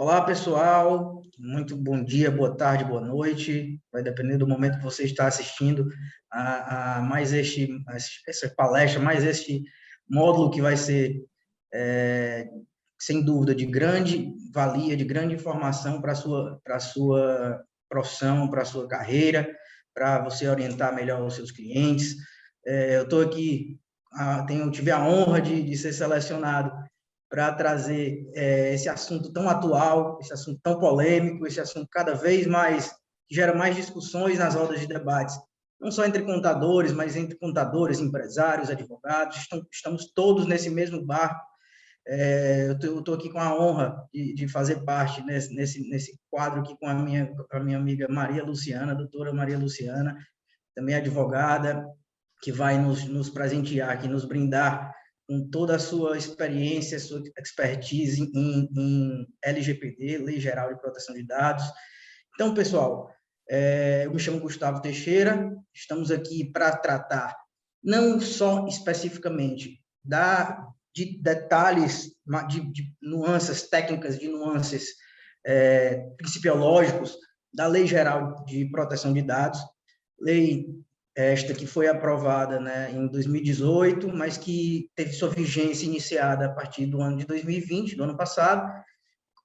Olá, pessoal. Muito bom dia, boa tarde, boa noite. Vai depender do momento que você está assistindo a mais essa palestra, mais este módulo que vai ser, sem dúvida, de grande valia, de grande informação para a sua profissão, para a sua carreira, para você orientar melhor os seus clientes. Eu estou aqui, tive a honra de ser selecionado para trazer esse assunto tão atual, esse assunto tão polêmico, esse assunto cada vez mais que gera mais discussões nas rodas de debates, não só entre contadores, mas entre contadores, empresários, advogados. Estamos todos nesse mesmo barco. Eu estou aqui com a honra de fazer parte nesse quadro aqui com a minha amiga Maria Luciana, doutora Maria Luciana, também advogada, que vai nos presentear aqui, nos brindar com toda a sua experiência, sua expertise em LGPD, Lei Geral de Proteção de Dados. Então, pessoal, eu me chamo Gustavo Teixeira, estamos aqui para tratar não só especificamente de detalhes, de nuances técnicas, de nuances principiológicos da Lei Geral de Proteção de Dados, lei esta que foi aprovada, né, em 2018, mas que teve sua vigência iniciada a partir do ano de 2020, do ano passado,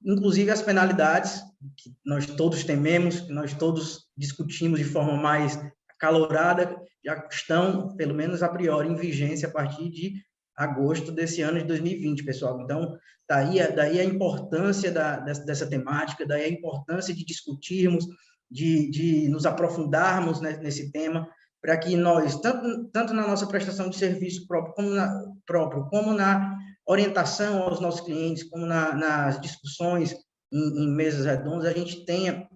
inclusive as penalidades que nós todos tememos, que nós todos discutimos de forma mais acalorada, já estão, pelo menos a priori, em vigência a partir de agosto desse ano de 2020, pessoal. Então, daí a importância dessa temática, daí a importância de discutirmos, de nos aprofundarmos nesse tema, para que nós, tanto na nossa prestação de serviço como na orientação aos nossos clientes, como nas discussões em mesas redondas, a gente tenha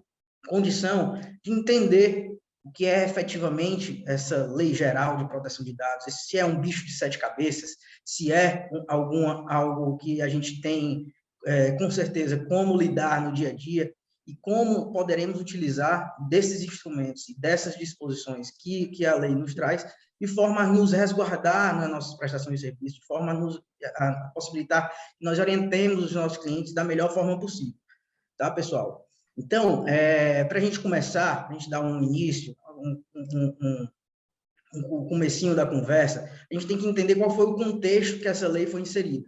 condição de entender o que é efetivamente essa Lei Geral de Proteção de Dados, se é um bicho de sete cabeças, se é algo que a gente tem, com certeza, como lidar no dia a dia, e como poderemos utilizar desses instrumentos e dessas disposições que a lei nos traz, de forma a nos resguardar nas nossas prestações de serviço, de forma a possibilitar que nós orientemos os nossos clientes da melhor forma possível. Tá, pessoal? Então, para a gente começar, a gente dar um início, um comecinho da conversa, a gente tem que entender qual foi o contexto que essa lei foi inserida.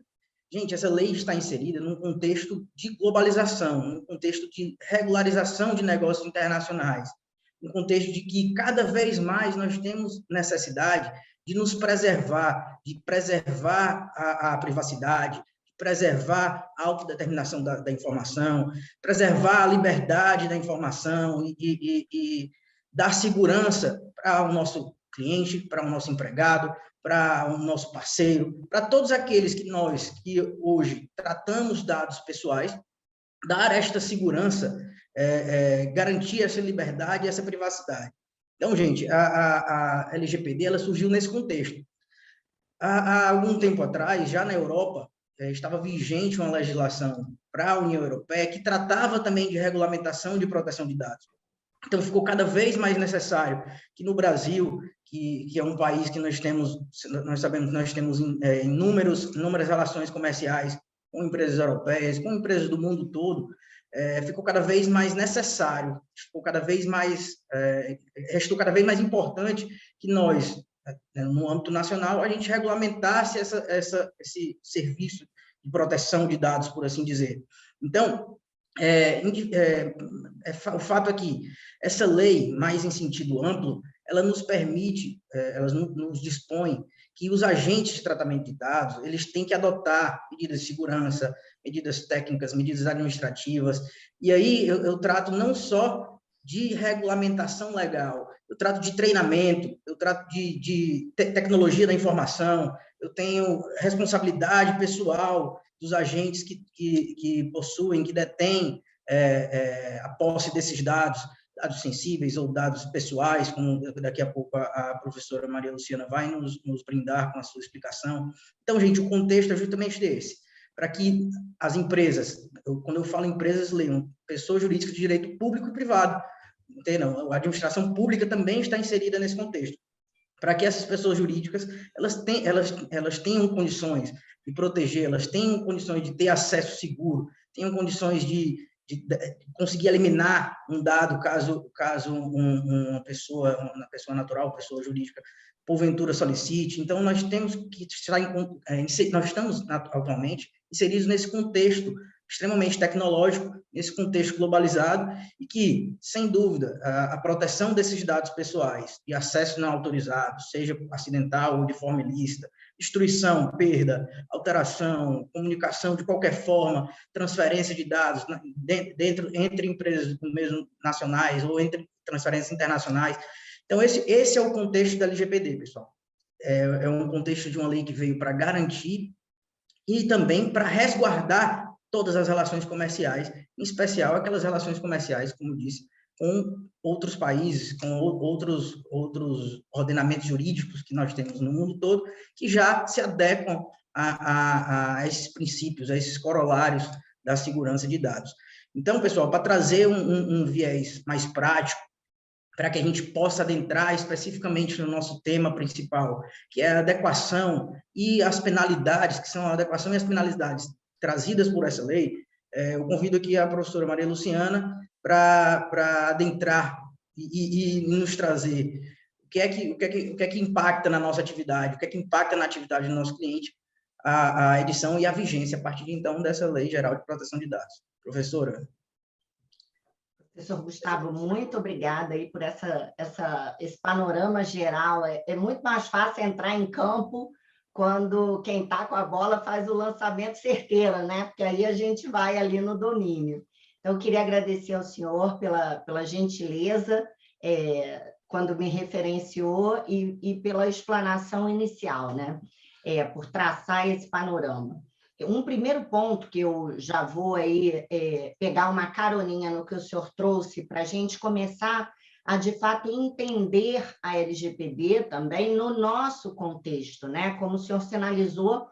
Gente, essa lei está inserida num contexto de globalização, num contexto de regularização de negócios internacionais, num contexto de que cada vez mais nós temos necessidade de nos preservar, de preservar a privacidade, de preservar a autodeterminação da informação, preservar a liberdade da informação e dar segurança para o nosso cliente, para o nosso empregado, para o nosso parceiro, para todos aqueles que hoje tratamos dados pessoais, dar esta segurança, garantir essa liberdade e essa privacidade. Então, gente, a LGPD ela surgiu nesse contexto. Há algum tempo atrás, já na Europa, estava vigente uma legislação para a União Europeia que tratava também de regulamentação de proteção de dados. Então, ficou cada vez mais necessário que no Brasil, que é um país que nós sabemos que nós temos inúmeras relações comerciais com empresas europeias, com empresas do mundo todo, ficou cada vez mais necessário, restou cada vez mais importante que nós, no âmbito nacional, a gente regulamentasse esse serviço de proteção de dados, por assim dizer. Então, o fato é que essa lei, mais em sentido amplo, ela nos permite, ela nos dispõe que os agentes de tratamento de dados, eles têm que adotar medidas de segurança, medidas técnicas, medidas administrativas, e aí eu trato não só de regulamentação legal, eu trato de treinamento, eu trato de tecnologia da informação, eu tenho responsabilidade pessoal dos agentes que possuem, que detêm a posse desses dados sensíveis ou dados pessoais, como daqui a pouco a professora Maria Luciana vai nos brindar com a sua explicação. Então, gente, o contexto é justamente esse, para que as empresas, quando eu falo empresas, leiam pessoas jurídicas de direito público e privado, entendeu? A administração pública também está inserida nesse contexto, para que essas pessoas jurídicas elas tenham condições de proteger, elas tenham condições de ter acesso seguro, tenham condições de conseguir eliminar um dado caso uma pessoa natural, pessoa jurídica, porventura solicite. Então, nós temos que estar nós estamos atualmente inseridos nesse contexto extremamente tecnológico, nesse contexto globalizado, e que, sem dúvida, a proteção desses dados pessoais e acesso não autorizado, seja acidental ou de forma ilícita, destruição, perda, alteração, comunicação de qualquer forma, transferência de dados entre empresas mesmo nacionais ou entre transferências internacionais. Então, esse é o contexto da LGPD, pessoal. É um contexto de uma lei que veio para garantir e também para resguardar todas as relações comerciais, em especial aquelas relações comerciais, como disse, com outros países, com outros ordenamentos jurídicos que nós temos no mundo todo, que já se adequam a esses princípios, a esses corolários da segurança de dados. Então, pessoal, para trazer um viés mais prático, para que a gente possa adentrar especificamente no nosso tema principal, que é a adequação e as penalidades, que são a adequação e as penalidades trazidas por essa lei, eu convido aqui a professora Maria Luciana para adentrar e nos trazer o que é que impacta na nossa atividade, o que é que impacta na atividade do nosso cliente, a edição e a vigência, a partir de então, dessa Lei Geral de Proteção de Dados. Professora. Professor Gustavo, muito obrigada aí por esse panorama geral. É muito mais fácil entrar em campo quando quem está com a bola faz o lançamento certeiro, né? Porque aí a gente vai ali no domínio. Então, eu queria agradecer ao senhor pela gentileza, quando me referenciou, e pela explanação inicial, né? Por traçar esse panorama. Um primeiro ponto que eu já vou aí pegar uma caroninha no que o senhor trouxe para a gente começar a, de fato, entender a LGPD também no nosso contexto, né? Como o senhor sinalizou,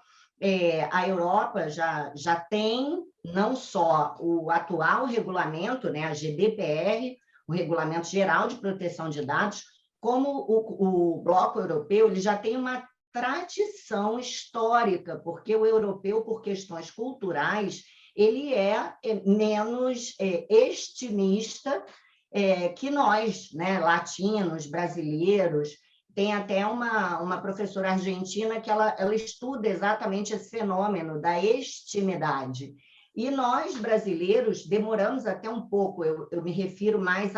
a Europa já tem não só o atual regulamento, né, a GDPR, o Regulamento Geral de Proteção de Dados, como o bloco europeu ele já tem uma tradição histórica, porque o europeu, por questões culturais, ele é menos extremista que nós, né, latinos, brasileiros. Tem até uma professora argentina que ela estuda exatamente esse fenômeno da extimidade. E nós, brasileiros, demoramos até um pouco, eu me refiro mais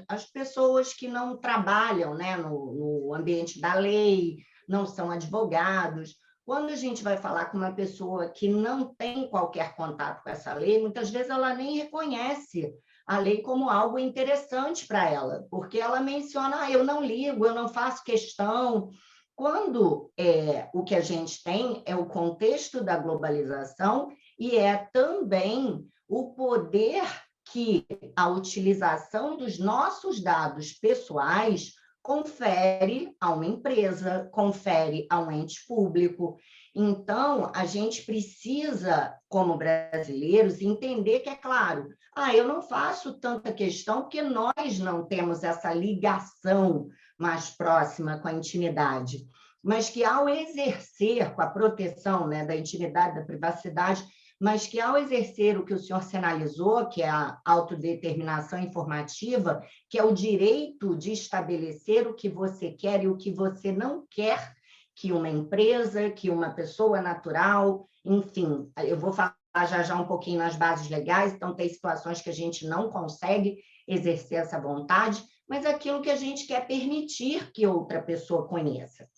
às pessoas que não trabalham, né, no ambiente da lei, não são advogados. Quando a gente vai falar com uma pessoa que não tem qualquer contato com essa lei, muitas vezes ela nem reconhece a lei como algo interessante para ela, porque ela menciona, eu não ligo, eu não faço questão. Quando o que a gente tem é o contexto da globalização e é também o poder que a utilização dos nossos dados pessoais confere a uma empresa, confere a um ente público. Então, a gente precisa, como brasileiros, entender que, é claro, eu não faço tanta questão porque nós não temos essa ligação mais próxima com a intimidade, mas que ao exercer com a proteção, né, da intimidade, da privacidade, mas que ao exercer o que o senhor sinalizou, que é a autodeterminação informativa, que é o direito de estabelecer o que você quer e o que você não quer que uma empresa, que uma pessoa natural, enfim, eu vou falar já um pouquinho nas bases legais, então tem situações que a gente não consegue exercer essa vontade, mas aquilo que a gente quer permitir que outra pessoa conheça.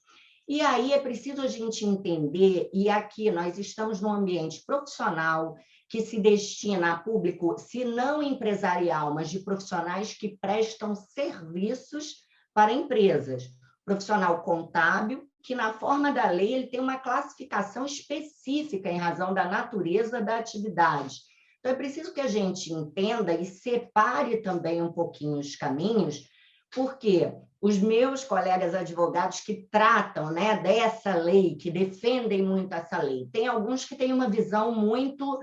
E aí é preciso a gente entender, e aqui nós estamos num ambiente profissional que se destina a público, se não empresarial, mas de profissionais que prestam serviços para empresas. Profissional contábil, que na forma da lei ele tem uma classificação específica em razão da natureza da atividade. Então, é preciso que a gente entenda e separe também um pouquinho os caminhos, porque os meus colegas advogados que tratam, né, dessa lei, que defendem muito essa lei, tem alguns que têm uma visão muito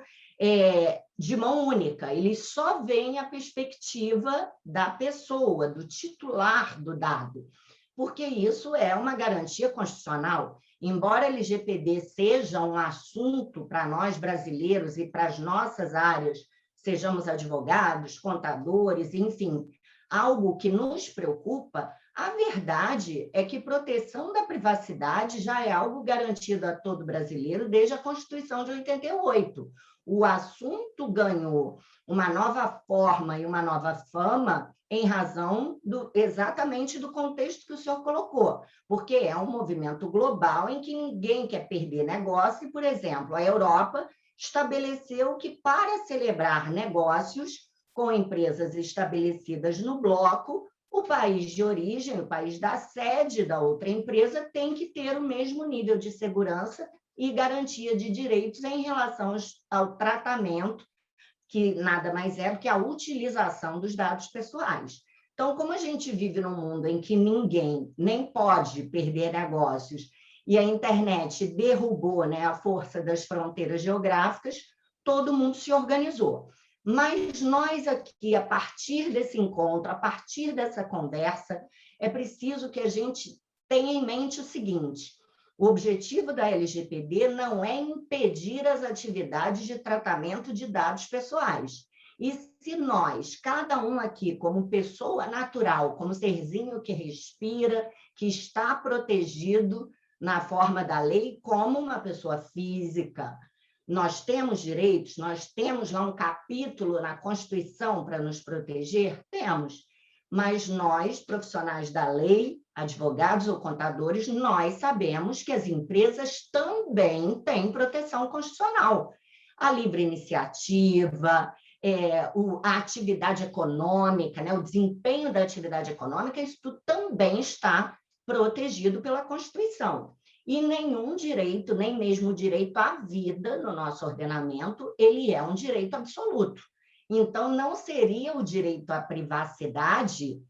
de mão única, eles só veem a perspectiva da pessoa, do titular do dado. porque isso é uma garantia constitucional. Embora a LGPD seja um assunto para nós brasileiros e para as nossas áreas, sejamos advogados, contadores, enfim, algo que nos preocupa, a verdade é que proteção da privacidade já é algo garantido a todo brasileiro desde a Constituição de 88. O assunto ganhou uma nova forma e uma nova fama em razão exatamente do contexto que o senhor colocou, porque é um movimento global em que ninguém quer perder negócio, e, por exemplo, a Europa estabeleceu que, para celebrar negócios com empresas estabelecidas no bloco, o país de origem, o país da sede da outra empresa, tem que ter o mesmo nível de segurança e garantia de direitos em relação ao tratamento, que nada mais é do que a utilização dos dados pessoais. Então, como a gente vive num mundo em que ninguém nem pode perder negócios e a internet derrubou, né, a força das fronteiras geográficas, todo mundo se organizou. Mas nós aqui, a partir desse encontro, a partir dessa conversa, é preciso que a gente tenha em mente o seguinte: o objetivo da LGPD não é impedir as atividades de tratamento de dados pessoais. E se nós, cada um aqui, como pessoa natural, como serzinho que respira, que está protegido na forma da lei, como uma pessoa física, nós temos direitos, nós temos lá um capítulo na Constituição para nos proteger? Temos. Mas nós, profissionais da lei, advogados ou contadores, nós sabemos que as empresas também têm proteção constitucional. A livre iniciativa, a atividade econômica, né, o desempenho da atividade econômica, isso também está protegido pela Constituição. E nenhum direito, nem mesmo o direito à vida no nosso ordenamento, ele é um direito absoluto. Então, não seria o direito à privacidade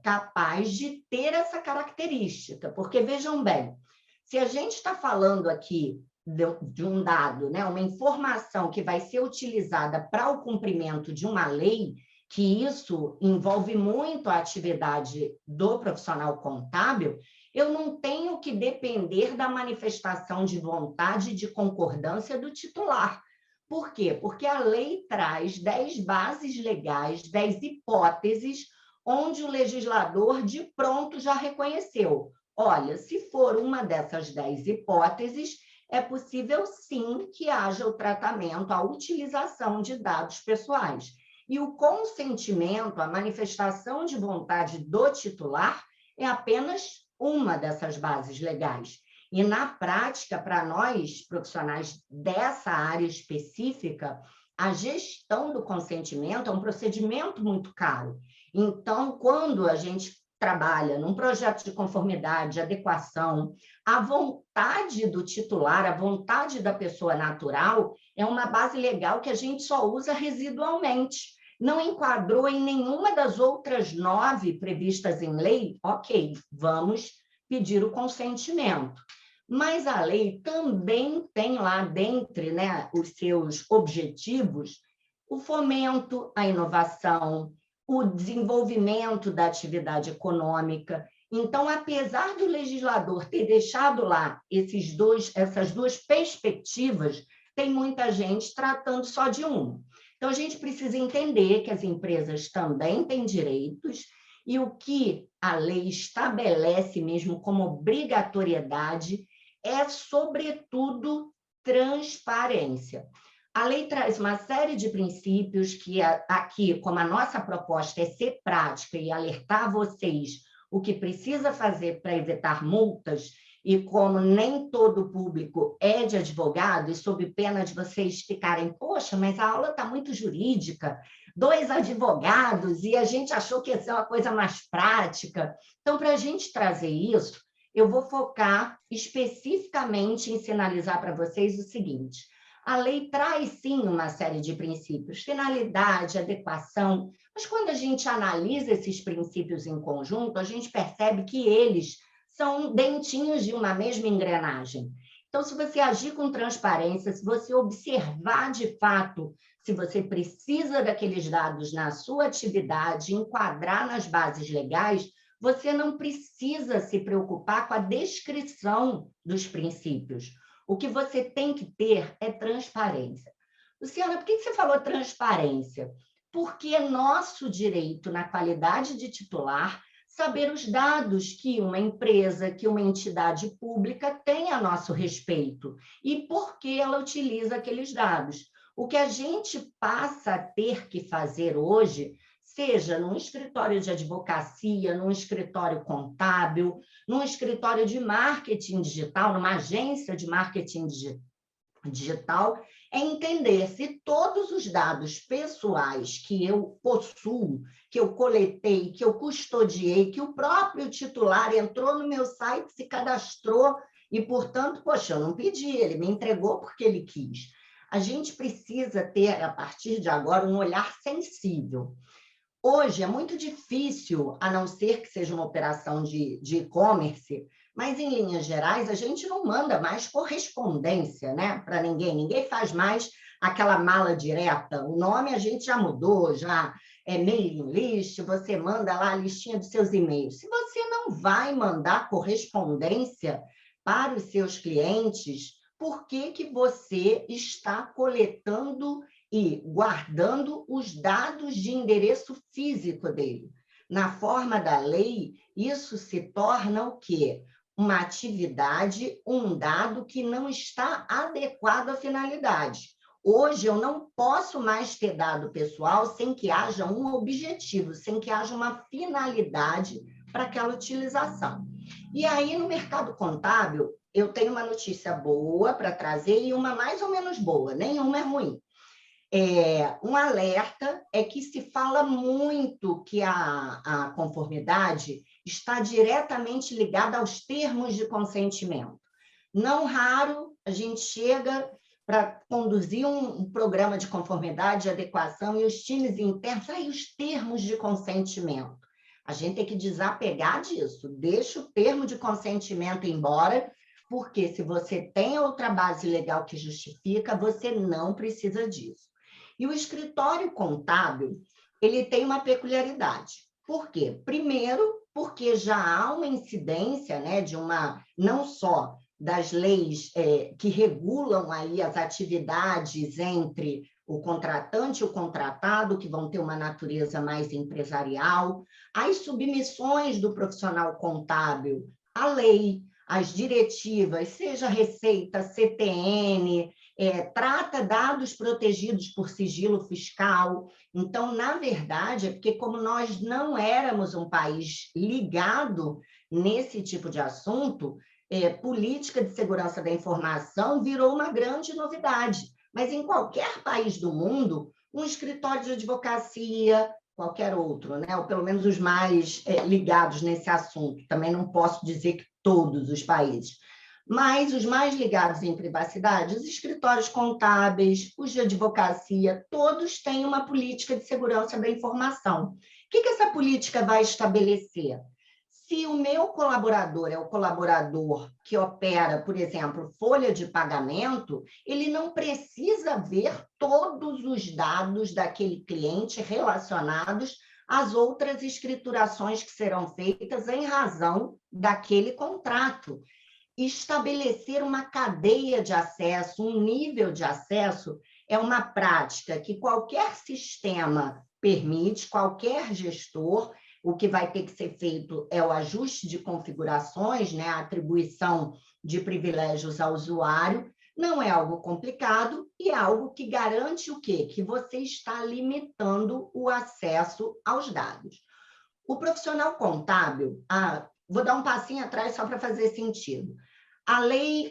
capaz de ter essa característica, porque, vejam bem, se a gente está falando aqui de um dado, né, uma informação que vai ser utilizada para o cumprimento de uma lei, que isso envolve muito a atividade do profissional contábil, eu não tenho que depender da manifestação de vontade e de concordância do titular. Por quê? Porque a lei traz 10 bases legais, 10 hipóteses, onde o legislador de pronto já reconheceu. Olha, se for uma dessas 10 hipóteses, é possível sim que haja o tratamento, a utilização de dados pessoais. E o consentimento, a manifestação de vontade do titular é apenas uma dessas bases legais. E, na prática, para nós, profissionais dessa área específica, a gestão do consentimento é um procedimento muito caro. Então, quando a gente trabalha num projeto de conformidade, de adequação, a vontade do titular, a vontade da pessoa natural, é uma base legal que a gente só usa residualmente. Não enquadrou em nenhuma das outras 9 previstas em lei, ok, vamos pedir o consentimento. Mas a lei também tem lá dentre, né, os seus objetivos o fomento à inovação, o desenvolvimento da atividade econômica. Então, apesar do legislador ter deixado lá essas duas perspectivas, tem muita gente tratando só de uma. Então, a gente precisa entender que as empresas também têm direitos e o que a lei estabelece mesmo como obrigatoriedade é, sobretudo, transparência. A lei traz uma série de princípios que aqui, como a nossa proposta é ser prática e alertar vocês o que precisa fazer para evitar multas, e como nem todo público é de advogado, e sob pena de vocês ficarem, poxa, mas a aula está muito jurídica, 2 advogados, e a gente achou que ia ser uma coisa mais prática. Então, para a gente trazer isso, eu vou focar especificamente em sinalizar para vocês o seguinte: a lei traz, sim, uma série de princípios, finalidade, adequação, mas quando a gente analisa esses princípios em conjunto, a gente percebe que eles são dentinhos de uma mesma engrenagem. Então, se você agir com transparência, se você observar de fato se você precisa daqueles dados na sua atividade, enquadrar nas bases legais, você não precisa se preocupar com a descrição dos princípios. O que você tem que ter é transparência. Luciana, por que você falou transparência? Porque é nosso direito, na qualidade de titular, saber os dados que uma empresa, que uma entidade pública tem a nosso respeito e por que ela utiliza aqueles dados. O que a gente passa a ter que fazer hoje, seja num escritório de advocacia, num escritório contábil, num escritório de marketing digital, numa agência de marketing digital, é entender se todos os dados pessoais que eu possuo, que eu coletei, que eu custodiei, que o próprio titular entrou no meu site, se cadastrou e, portanto, poxa, eu não pedi, ele me entregou porque ele quis. A gente precisa ter, a partir de agora, um olhar sensível. Hoje é muito difícil, a não ser que seja uma operação de e-commerce, mas, em linhas gerais, a gente não manda mais correspondência, né, para ninguém. Ninguém faz mais aquela mala direta. O nome a gente já mudou, já é mailing list, você manda lá a listinha dos seus e-mails. Se você não vai mandar correspondência para os seus clientes, por que que você está coletando e guardando os dados de endereço físico dele? Na forma da lei, isso se torna o quê? Uma atividade, um dado que não está adequado à finalidade. Hoje, eu não posso mais ter dado pessoal sem que haja um objetivo, sem que haja uma finalidade para aquela utilização. E aí, no mercado contábil, eu tenho uma notícia boa para trazer e uma mais ou menos boa, nenhuma é ruim. Um alerta é que se fala muito que a conformidade está diretamente ligada aos termos de consentimento. Não raro, a gente chega para conduzir um programa de conformidade, de adequação, e os times internos, aí os termos de consentimento. A gente tem que desapegar disso, deixa o termo de consentimento embora, porque se você tem outra base legal que justifica, você não precisa disso. E o escritório contábil, ele tem uma peculiaridade. Por quê? Primeiro, porque já há uma incidência, né, de não só das leis que regulam aí as atividades entre o contratante e o contratado, que vão ter uma natureza mais empresarial, as submissões do profissional contábil à lei, as diretivas, seja Receita, CTN, trata dados protegidos por sigilo fiscal. Então, na verdade, é porque como nós não éramos um país ligado nesse tipo de assunto, política de segurança da informação virou uma grande novidade. Mas em qualquer país do mundo, um escritório de advocacia, qualquer outro, né? Ou pelo menos os mais ligados nesse assunto, também não posso dizer que todos os países, mas os mais ligados em privacidade, os escritórios contábeis, os de advocacia, todos têm uma política de segurança da informação. O que essa política vai estabelecer? Se o meu colaborador é o colaborador que opera, por exemplo, folha de pagamento, ele não precisa ver todos os dados daquele cliente relacionados às outras escriturações que serão feitas em razão daquele contrato. Estabelecer uma cadeia de acesso, um nível de acesso, é uma prática que qualquer sistema permite, qualquer gestor. O que vai ter que ser feito é o ajuste de configurações, né? A atribuição de privilégios ao usuário. Não é algo complicado e é algo que garante o quê? Que você está limitando o acesso aos dados. O profissional contábil, vou dar um passinho atrás só para fazer sentido. A lei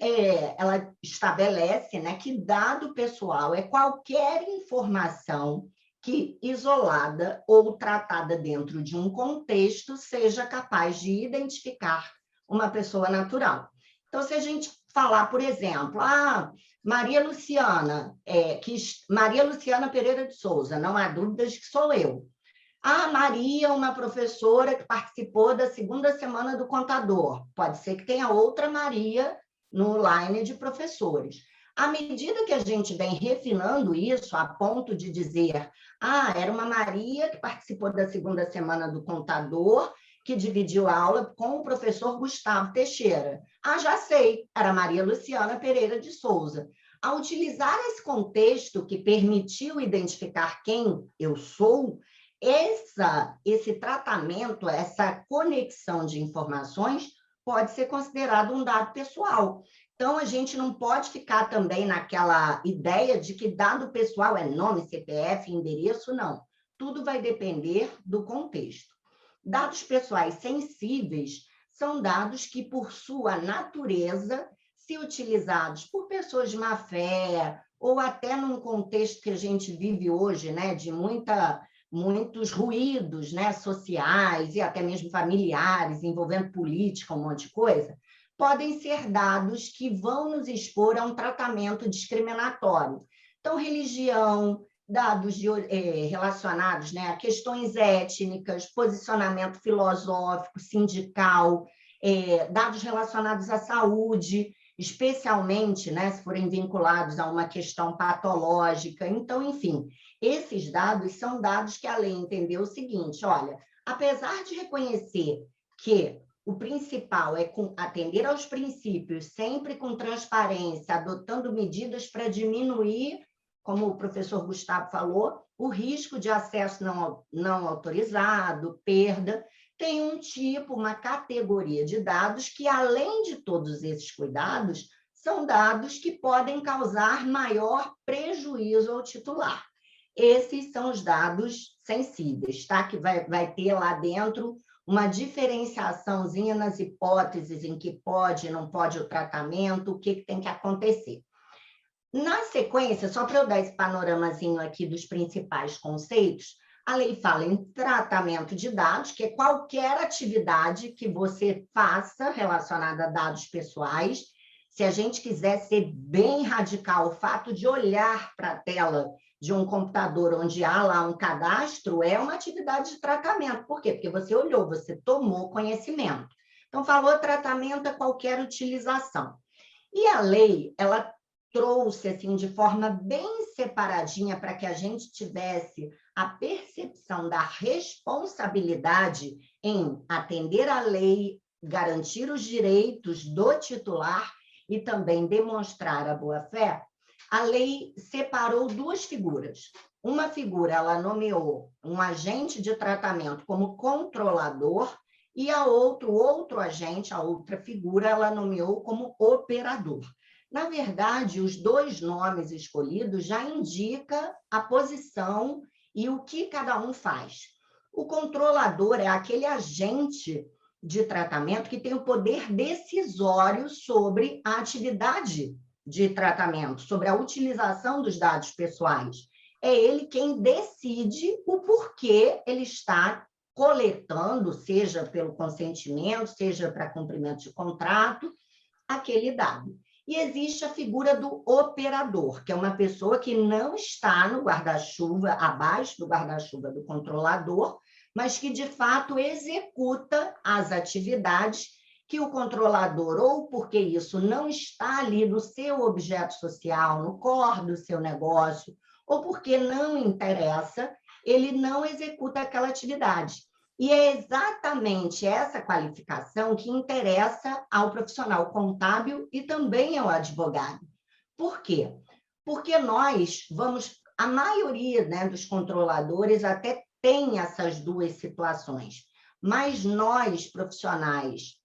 ela estabelece, né, que dado pessoal é qualquer informação que, isolada ou tratada dentro de um contexto, seja capaz de identificar uma pessoa natural. Então, se a gente falar, por exemplo, Maria Luciana Pereira de Souza, não há dúvidas que sou eu. Maria, uma professora que participou da segunda semana do contador. Pode ser que tenha outra Maria no line de professores. À medida que a gente vem refinando isso, a ponto de dizer, era uma Maria que participou da segunda semana do contador que dividiu a aula com o professor Gustavo Teixeira. Ah, já sei, era Maria Luciana Pereira de Souza. Ao utilizar esse contexto que permitiu identificar quem eu sou, esse tratamento, essa conexão de informações pode ser considerado um dado pessoal. Então, a gente não pode ficar também naquela ideia de que dado pessoal é nome, CPF, endereço, não. Tudo vai depender do contexto. Dados pessoais sensíveis são dados que, por sua natureza, se utilizados por pessoas de má fé, ou até num contexto que a gente vive hoje, né, de muitos ruídos, né, sociais e até mesmo familiares, envolvendo política, um monte de coisa, podem ser dados que vão nos expor a um tratamento discriminatório. Então, religião, dados relacionados, né, a questões étnicas, posicionamento filosófico, sindical, dados relacionados à saúde, especialmente, né, se forem vinculados a uma questão patológica. Então, enfim, esses dados são dados que a lei entendeu o seguinte: olha, apesar de reconhecer que o principal é atender aos princípios, sempre com transparência, adotando medidas para diminuir, como o professor Gustavo falou, o risco de acesso não autorizado, perda, tem um tipo, uma categoria de dados que, além de todos esses cuidados, são dados que podem causar maior prejuízo ao titular. Esses são os dados sensíveis, tá? Que vai ter lá dentro uma diferenciaçãozinha nas hipóteses em que pode e não pode o tratamento, o que tem que acontecer. Na sequência, só para eu dar esse panoramazinho aqui dos principais conceitos, a lei fala em tratamento de dados, que é qualquer atividade que você faça relacionada a dados pessoais. Se a gente quiser ser bem radical, o fato de olhar para a tela de um computador onde há lá um cadastro é uma atividade de tratamento. Por quê? Porque você olhou, você tomou conhecimento. Então, falou tratamento a qualquer utilização. E a lei, ela trouxe assim de forma bem separadinha para que a gente tivesse a percepção da responsabilidade em atender à lei, garantir os direitos do titular e também demonstrar a boa-fé. A lei separou duas figuras. Uma figura, ela nomeou um agente de tratamento como controlador e a outro agente, a outra figura, ela nomeou como operador. Na verdade, os dois nomes escolhidos já indicam a posição e o que cada um faz. O controlador é aquele agente de tratamento que tem o poder decisório sobre a atividade de tratamento, sobre a utilização dos dados pessoais. É ele quem decide o porquê ele está coletando, seja pelo consentimento, seja para cumprimento de contrato, aquele dado. E existe a figura do operador, que é uma pessoa que não está no guarda-chuva, abaixo do guarda-chuva do controlador, mas que, de fato, executa as atividades que o controlador, ou porque isso não está ali no seu objeto social, no core do seu negócio, ou porque não interessa, ele não executa aquela atividade. E é exatamente essa qualificação que interessa ao profissional contábil e também ao advogado. Por quê? Porque a maioria, né, dos controladores até tem essas duas situações, mas nós, profissionais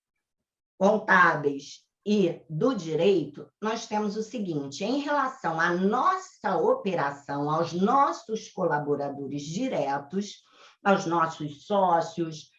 contábeis e do direito, nós temos o seguinte: em relação à nossa operação, aos nossos colaboradores diretos, aos nossos sócios,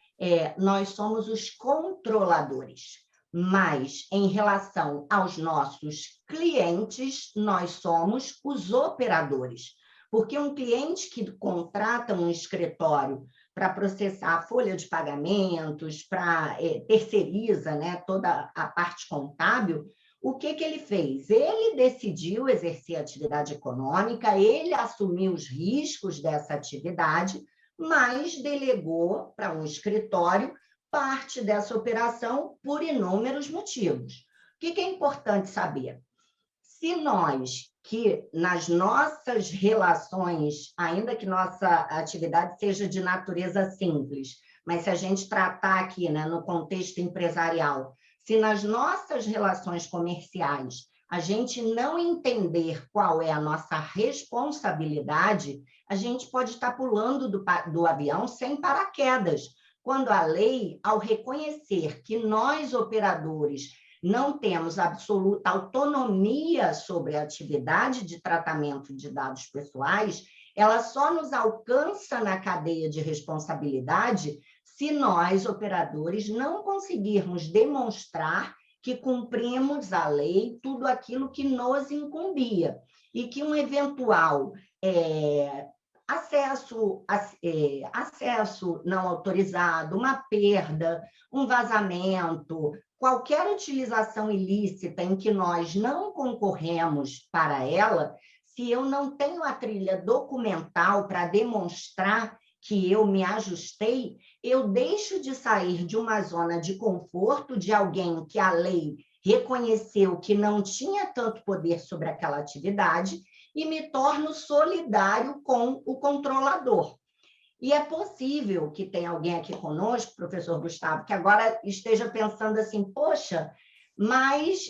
nós somos os controladores. Mas, em relação aos nossos clientes, nós somos os operadores. Porque um cliente que contrata um escritório para processar a folha de pagamentos, para terceiriza, né, toda a parte contábil, o que ele fez? Ele decidiu exercer a atividade econômica, ele assumiu os riscos dessa atividade, mas delegou para um escritório parte dessa operação por inúmeros motivos. O que é importante saber? Se nós, que nas nossas relações, ainda que nossa atividade seja de natureza simples, mas se a gente tratar aqui, né, no contexto empresarial, se nas nossas relações comerciais a gente não entender qual é a nossa responsabilidade, a gente pode estar pulando do avião sem paraquedas, quando a lei, ao reconhecer que nós, operadores, não temos absoluta autonomia sobre a atividade de tratamento de dados pessoais, ela só nos alcança na cadeia de responsabilidade se nós, operadores, não conseguirmos demonstrar que cumprimos a lei, tudo aquilo que nos incumbia, e que um eventual acesso não autorizado, uma perda, um vazamento, qualquer utilização ilícita em que nós não concorremos para ela, se eu não tenho a trilha documental para demonstrar que eu me ajustei, eu deixo de sair de uma zona de conforto de alguém que a lei reconheceu que não tinha tanto poder sobre aquela atividade e me torno solidário com o controlador. E é possível que tenha alguém aqui conosco, professor Gustavo, que agora esteja pensando assim, poxa, mas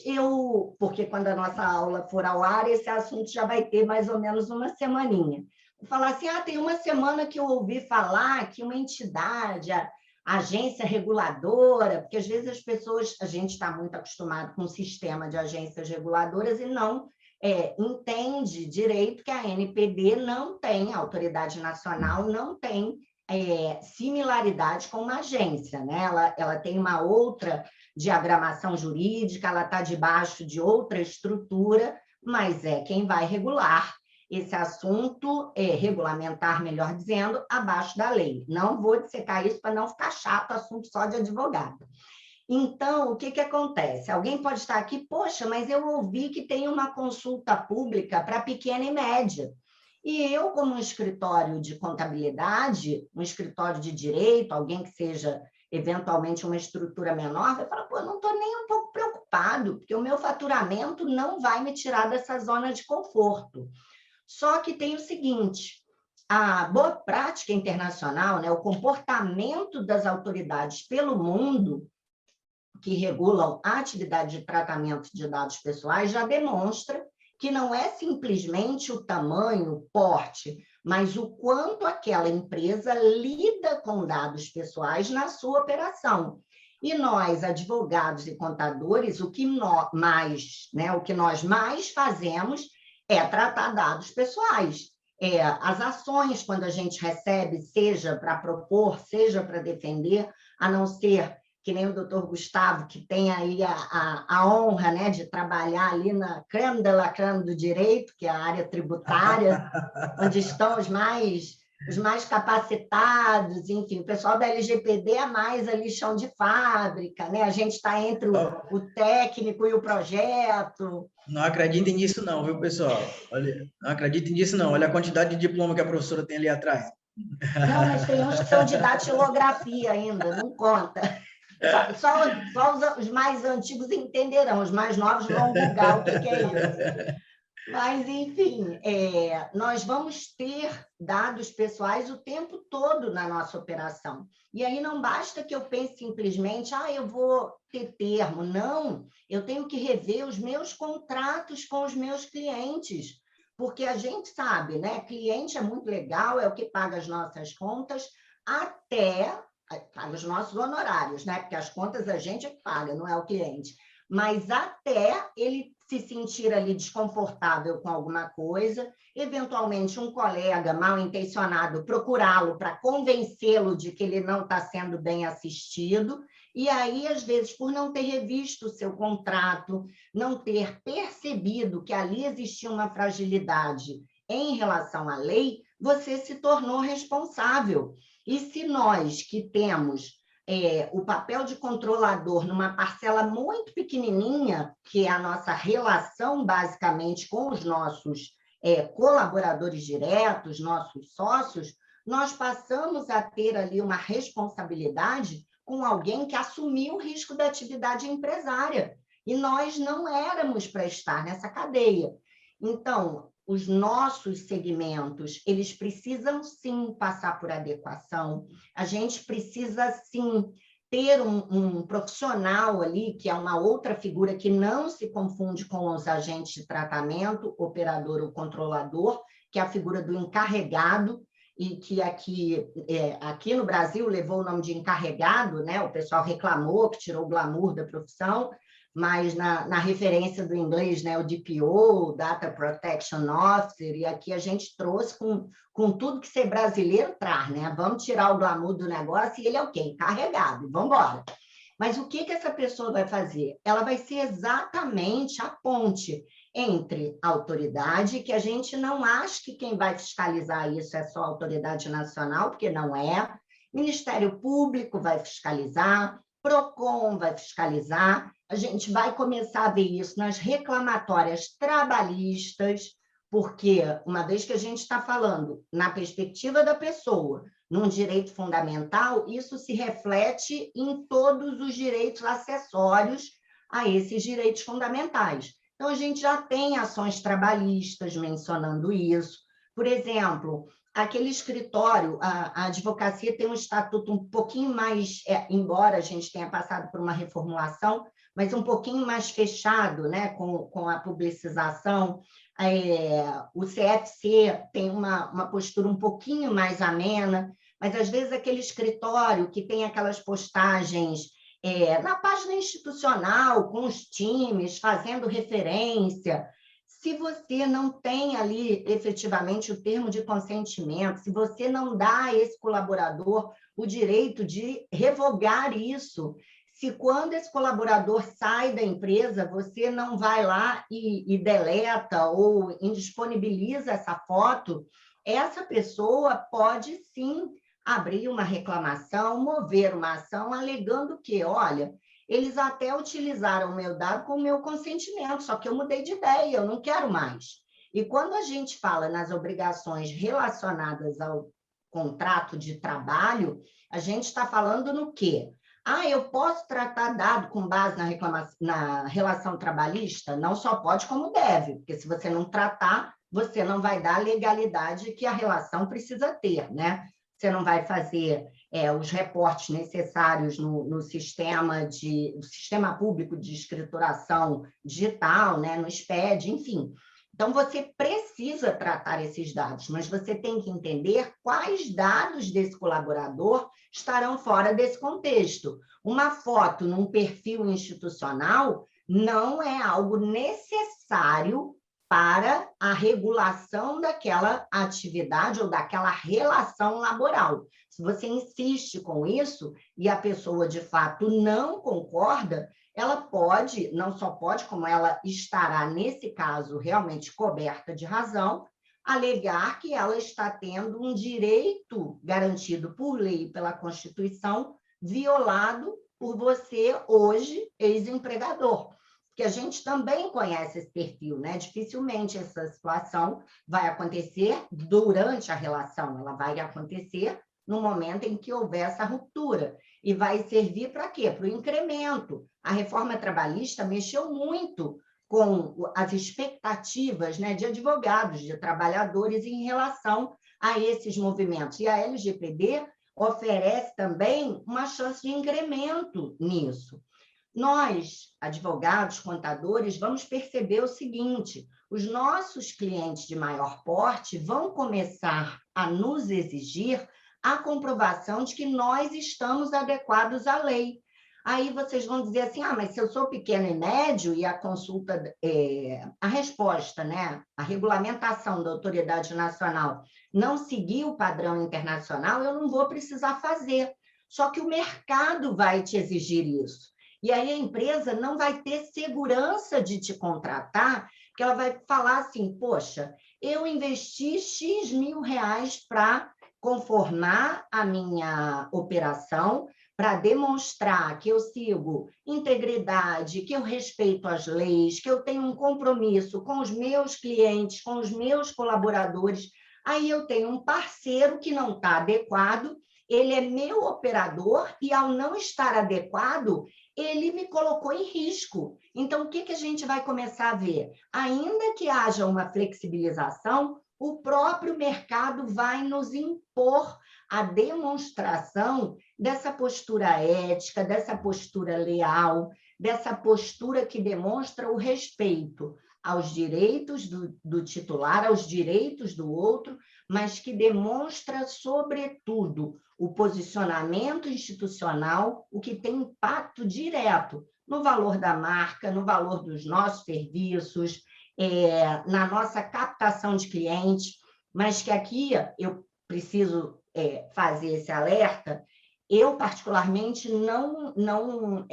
porque quando a nossa aula for ao ar, esse assunto já vai ter mais ou menos uma semaninha. Falar assim, tem uma semana que eu ouvi falar que uma entidade, a agência reguladora, porque às vezes as pessoas, a gente está muito acostumado com o sistema de agências reguladoras e não entende direito que a ANPD não tem, a Autoridade Nacional não tem similaridade com uma agência, né? Ela tem uma outra diagramação jurídica, ela está debaixo de outra estrutura, mas é quem vai regular esse assunto, regulamentar, melhor dizendo, abaixo da lei. Não vou dissecar isso para não ficar chato, assunto só de advogado. Então, o que acontece? Alguém pode estar aqui, poxa, mas eu ouvi que tem uma consulta pública para pequena e média. E eu, como um escritório de contabilidade, um escritório de direito, alguém que seja eventualmente uma estrutura menor, vai falar, pô, não estou nem um pouco preocupado, porque o meu faturamento não vai me tirar dessa zona de conforto. Só que tem o seguinte, a boa prática internacional, né, o comportamento das autoridades pelo mundo, que regulam a atividade de tratamento de dados pessoais, já demonstra que não é simplesmente o tamanho, o porte, mas o quanto aquela empresa lida com dados pessoais na sua operação. E nós, advogados e contadores, o que nós mais fazemos é tratar dados pessoais. As ações, quando a gente recebe, seja para propor, seja para defender, a não ser que nem o doutor Gustavo, que tem aí a honra, né, de trabalhar ali na creme de la creme do direito, que é a área tributária, onde estão os mais capacitados, enfim, o pessoal da LGPD é mais ali chão de fábrica, né? A gente está entre o técnico e o projeto. Não acreditem nisso não, viu, pessoal? Olha, não acreditem nisso não. Olha a quantidade de diploma que a professora tem ali atrás. Não, mas tem uns que são de datilografia ainda, não conta. Só os mais antigos entenderão, os mais novos vão bugar o que é isso. Mas, enfim, nós vamos ter dados pessoais o tempo todo na nossa operação. E aí não basta que eu pense simplesmente, eu vou ter termo. Não, eu tenho que rever os meus contratos com os meus clientes, porque a gente sabe, né? Cliente é muito legal, é o que paga as nossas contas, até paga os nossos honorários, né? Porque as contas a gente é que paga, não é o cliente. Mas até ele se sentir ali desconfortável com alguma coisa, eventualmente um colega mal intencionado procurá-lo para convencê-lo de que ele não está sendo bem assistido, e aí, às vezes, por não ter revisto o seu contrato, não ter percebido que ali existia uma fragilidade em relação à lei, você se tornou responsável. E se nós que temos o papel de controlador numa parcela muito pequenininha, que é a nossa relação, basicamente, com os nossos colaboradores diretos, nossos sócios, nós passamos a ter ali uma responsabilidade com alguém que assumiu o risco da atividade empresária. e nós não éramos para estar nessa cadeia. Então, os nossos segmentos, eles precisam, sim, passar por adequação, a gente precisa, sim, ter um profissional ali, que é uma outra figura que não se confunde com os agentes de tratamento, operador ou controlador, que é a figura do encarregado, e que aqui no Brasil levou o nome de encarregado, né? O pessoal reclamou que tirou o glamour da profissão, mas na referência do inglês, né, o DPO, Data Protection Officer, e aqui a gente trouxe com tudo que ser brasileiro traz, né? Vamos tirar o glamour do negócio e ele é o quê? Encarregado, vamos embora. Mas o que essa pessoa vai fazer? Ela vai ser exatamente a ponte entre a autoridade, que a gente não acha que quem vai fiscalizar isso é só a autoridade nacional, porque não é, Ministério Público vai fiscalizar, PROCON vai fiscalizar, a gente vai começar a ver isso nas reclamatórias trabalhistas, porque uma vez que a gente está falando na perspectiva da pessoa, num direito fundamental, isso se reflete em todos os direitos acessórios a esses direitos fundamentais. Então, a gente já tem ações trabalhistas mencionando isso. Por exemplo, aquele escritório, a advocacia tem um estatuto um pouquinho mais, embora a gente tenha passado por uma reformulação, mas um pouquinho mais fechado, né, com a publicização. O CFC tem uma postura um pouquinho mais amena, mas às vezes aquele escritório que tem aquelas postagens na página institucional, com os times, fazendo referência, se você não tem ali efetivamente o termo de consentimento, se você não dá a esse colaborador o direito de revogar isso, se quando esse colaborador sai da empresa, você não vai lá e deleta ou indisponibiliza essa foto, essa pessoa pode sim abrir uma reclamação, mover uma ação, alegando que, olha, eles até utilizaram o meu dado com o meu consentimento, só que eu mudei de ideia, eu não quero mais. E quando a gente fala nas obrigações relacionadas ao contrato de trabalho, a gente está falando no quê? Eu posso tratar dado com base na relação trabalhista? Não só pode, como deve, porque se você não tratar, você não vai dar a legalidade que a relação precisa ter, né? Você não vai fazer os reportes necessários no sistema público de escrituração digital, né? No SPED, enfim. Então, você precisa tratar esses dados, mas você tem que entender quais dados desse colaborador estarão fora desse contexto. Uma foto num perfil institucional não é algo necessário para a regulação daquela atividade ou daquela relação laboral. Se você insiste com isso e a pessoa, de fato, não concorda, ela pode, não só pode, como ela estará, nesse caso, realmente coberta de razão, alegar que ela está tendo um direito garantido por lei e pela Constituição violado por você, hoje, ex-empregador. Porque a gente também conhece esse perfil, né? Dificilmente essa situação vai acontecer durante a relação, ela vai acontecer no momento em que houver essa ruptura. E vai servir para quê? Para o incremento. A reforma trabalhista mexeu muito com as expectativas, né, de advogados, de trabalhadores em relação a esses movimentos. E a LGPD oferece também uma chance de incremento nisso. Nós, advogados, contadores, vamos perceber o seguinte: os nossos clientes de maior porte vão começar a nos exigir a comprovação de que nós estamos adequados à lei. Aí vocês vão dizer assim, mas se eu sou pequeno e médio e a consulta, a resposta, né, a regulamentação da autoridade nacional não seguir o padrão internacional, eu não vou precisar fazer. Só que o mercado vai te exigir isso. E aí a empresa não vai ter segurança de te contratar, porque ela vai falar assim, poxa, eu investi X mil reais para conformar a minha operação, para demonstrar que eu sigo integridade, que eu respeito as leis, que eu tenho um compromisso com os meus clientes, com os meus colaboradores. Aí eu tenho um parceiro que não está adequado ele é meu operador e, ao não estar adequado, ele me colocou em risco. Então, o que a gente vai começar a ver? Ainda que haja uma flexibilização, o próprio mercado vai nos impor a demonstração dessa postura ética, dessa postura leal, dessa postura que demonstra o respeito aos direitos do titular, aos direitos do outro, mas que demonstra, sobretudo, o posicionamento institucional, o que tem impacto direto no valor da marca, no valor dos nossos serviços, na nossa captação de clientes, mas que aqui eu preciso fazer esse alerta. Eu, particularmente, não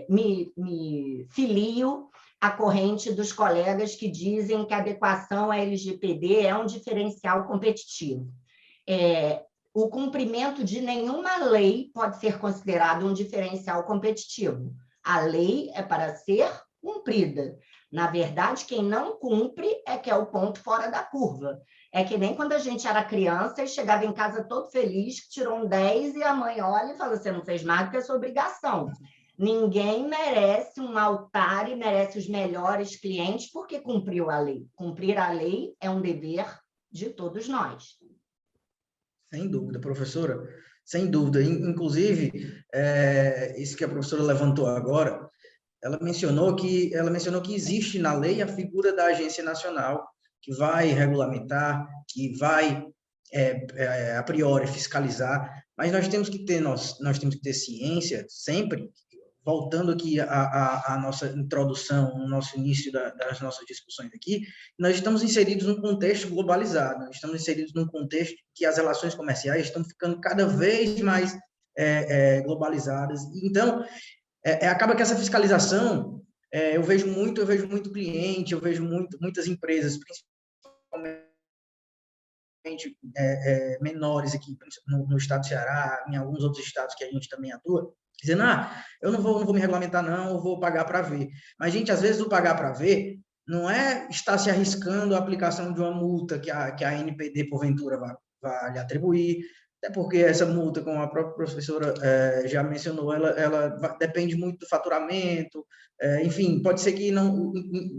me filio à corrente dos colegas que dizem que a adequação à LGPD é um diferencial competitivo. O cumprimento de nenhuma lei pode ser considerado um diferencial competitivo. A lei é para ser cumprida. Na verdade, quem não cumpre é que é o ponto fora da curva. É que nem quando a gente era criança e chegava em casa todo feliz, que tirou um 10 e a mãe olha e fala, você não fez nada porque é sua obrigação. Ninguém merece um altar e merece os melhores clientes porque cumpriu a lei. Cumprir a lei é um dever de todos nós. Sem dúvida, professora, sem dúvida. Inclusive, isso que a professora levantou agora, ela mencionou que existe na lei a figura da Agência Nacional, que vai regulamentar, que vai, a priori, fiscalizar, mas nós temos que ter ciência, sempre, voltando aqui à nossa introdução, no nosso início das nossas discussões aqui, nós estamos inseridos num contexto globalizado, nós estamos inseridos num contexto que as relações comerciais estão ficando cada vez mais globalizadas. Então, acaba que essa fiscalização, eu vejo muito cliente, eu vejo muitas empresas, principalmente menores aqui no estado do Ceará, em alguns outros estados que a gente também atua, dizendo, eu não vou me regulamentar não, eu vou pagar para ver. Mas, gente, às vezes o pagar para ver não é estar se arriscando a aplicação de uma multa que a NPD, porventura, vai lhe atribuir, até porque essa multa, como a própria professora já mencionou, ela depende muito do faturamento, enfim, pode ser que não,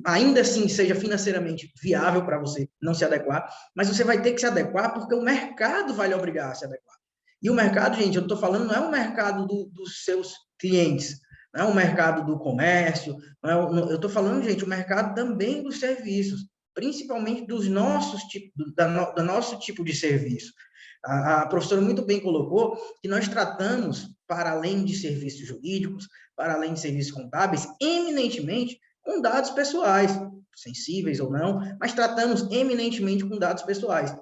ainda assim seja financeiramente viável para você não se adequar, mas você vai ter que se adequar porque o mercado vai lhe obrigar a se adequar. E o mercado, gente, eu estou falando, não é um mercado dos seus clientes, não é um mercado do comércio, eu estou falando, gente, o mercado também dos serviços, principalmente do nosso tipo de serviço. A professora muito bem colocou que nós tratamos, para além de serviços jurídicos, para além de serviços contábeis, eminentemente com dados pessoais, sensíveis ou não, mas tratamos eminentemente com dados pessoais.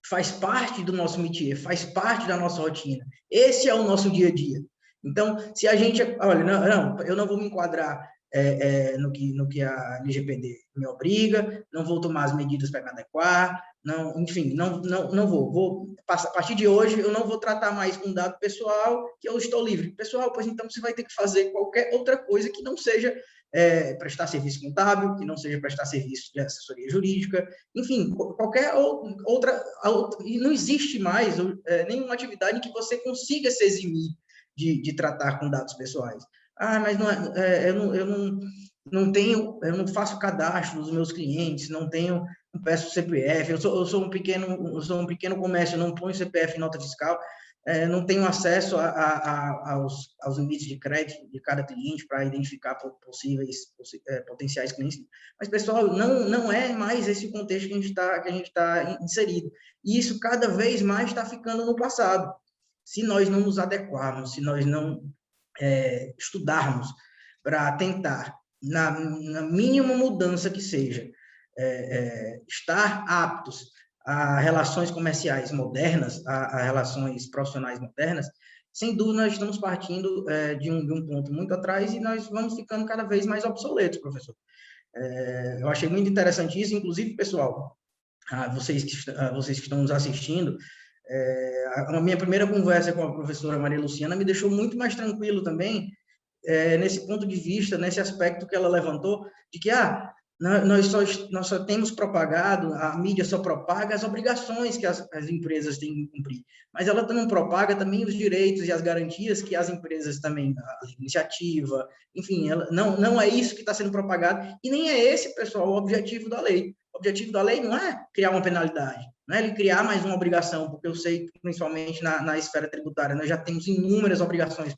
Faz parte do nosso métier, faz parte da nossa rotina. Esse é o nosso dia a dia. Então, se a gente... Olha, não, eu não vou me enquadrar no que a LGPD me obriga, não vou tomar as medidas para me adequar, não, enfim, não vou. A partir de hoje, eu não vou tratar mais com dado pessoal, que eu estou livre. Pessoal, pois então você vai ter que fazer qualquer outra coisa que não seja prestar serviço contábil, que não seja prestar serviço de assessoria jurídica, enfim, qualquer outra e não existe mais nenhuma atividade em que você consiga se eximir de tratar com dados pessoais. Mas eu não faço cadastro dos meus clientes, não peço CPF, eu sou um pequeno comércio, não ponho CPF em nota fiscal, não tenho acesso aos limites de crédito de cada cliente para identificar potenciais clientes. Mas, pessoal, não é mais esse contexto que a gente está inserido. E isso cada vez mais está ficando no passado. Se nós não nos adequarmos, se nós não estudarmos para tentar, na mínima mudança que seja, estar aptos a relações comerciais modernas, a relações profissionais modernas, sem dúvida nós estamos partindo de um ponto muito atrás e nós vamos ficando cada vez mais obsoletos, professor. Eu achei muito interessante isso, inclusive, pessoal, vocês que estão nos assistindo, a minha primeira conversa com a professora Maria Luciana me deixou muito mais tranquilo também, nesse ponto de vista, nesse aspecto que ela levantou, de que, nós só temos propagado, a mídia só propaga as obrigações que as empresas têm que cumprir, mas ela não propaga também os direitos e as garantias que as empresas também, a iniciativa, enfim, não é isso que está sendo propagado, e nem é esse, pessoal, o objetivo da lei. O objetivo da lei não é criar uma penalidade, não é ele criar mais uma obrigação, porque eu sei que, principalmente na esfera tributária, nós já temos inúmeras obrigações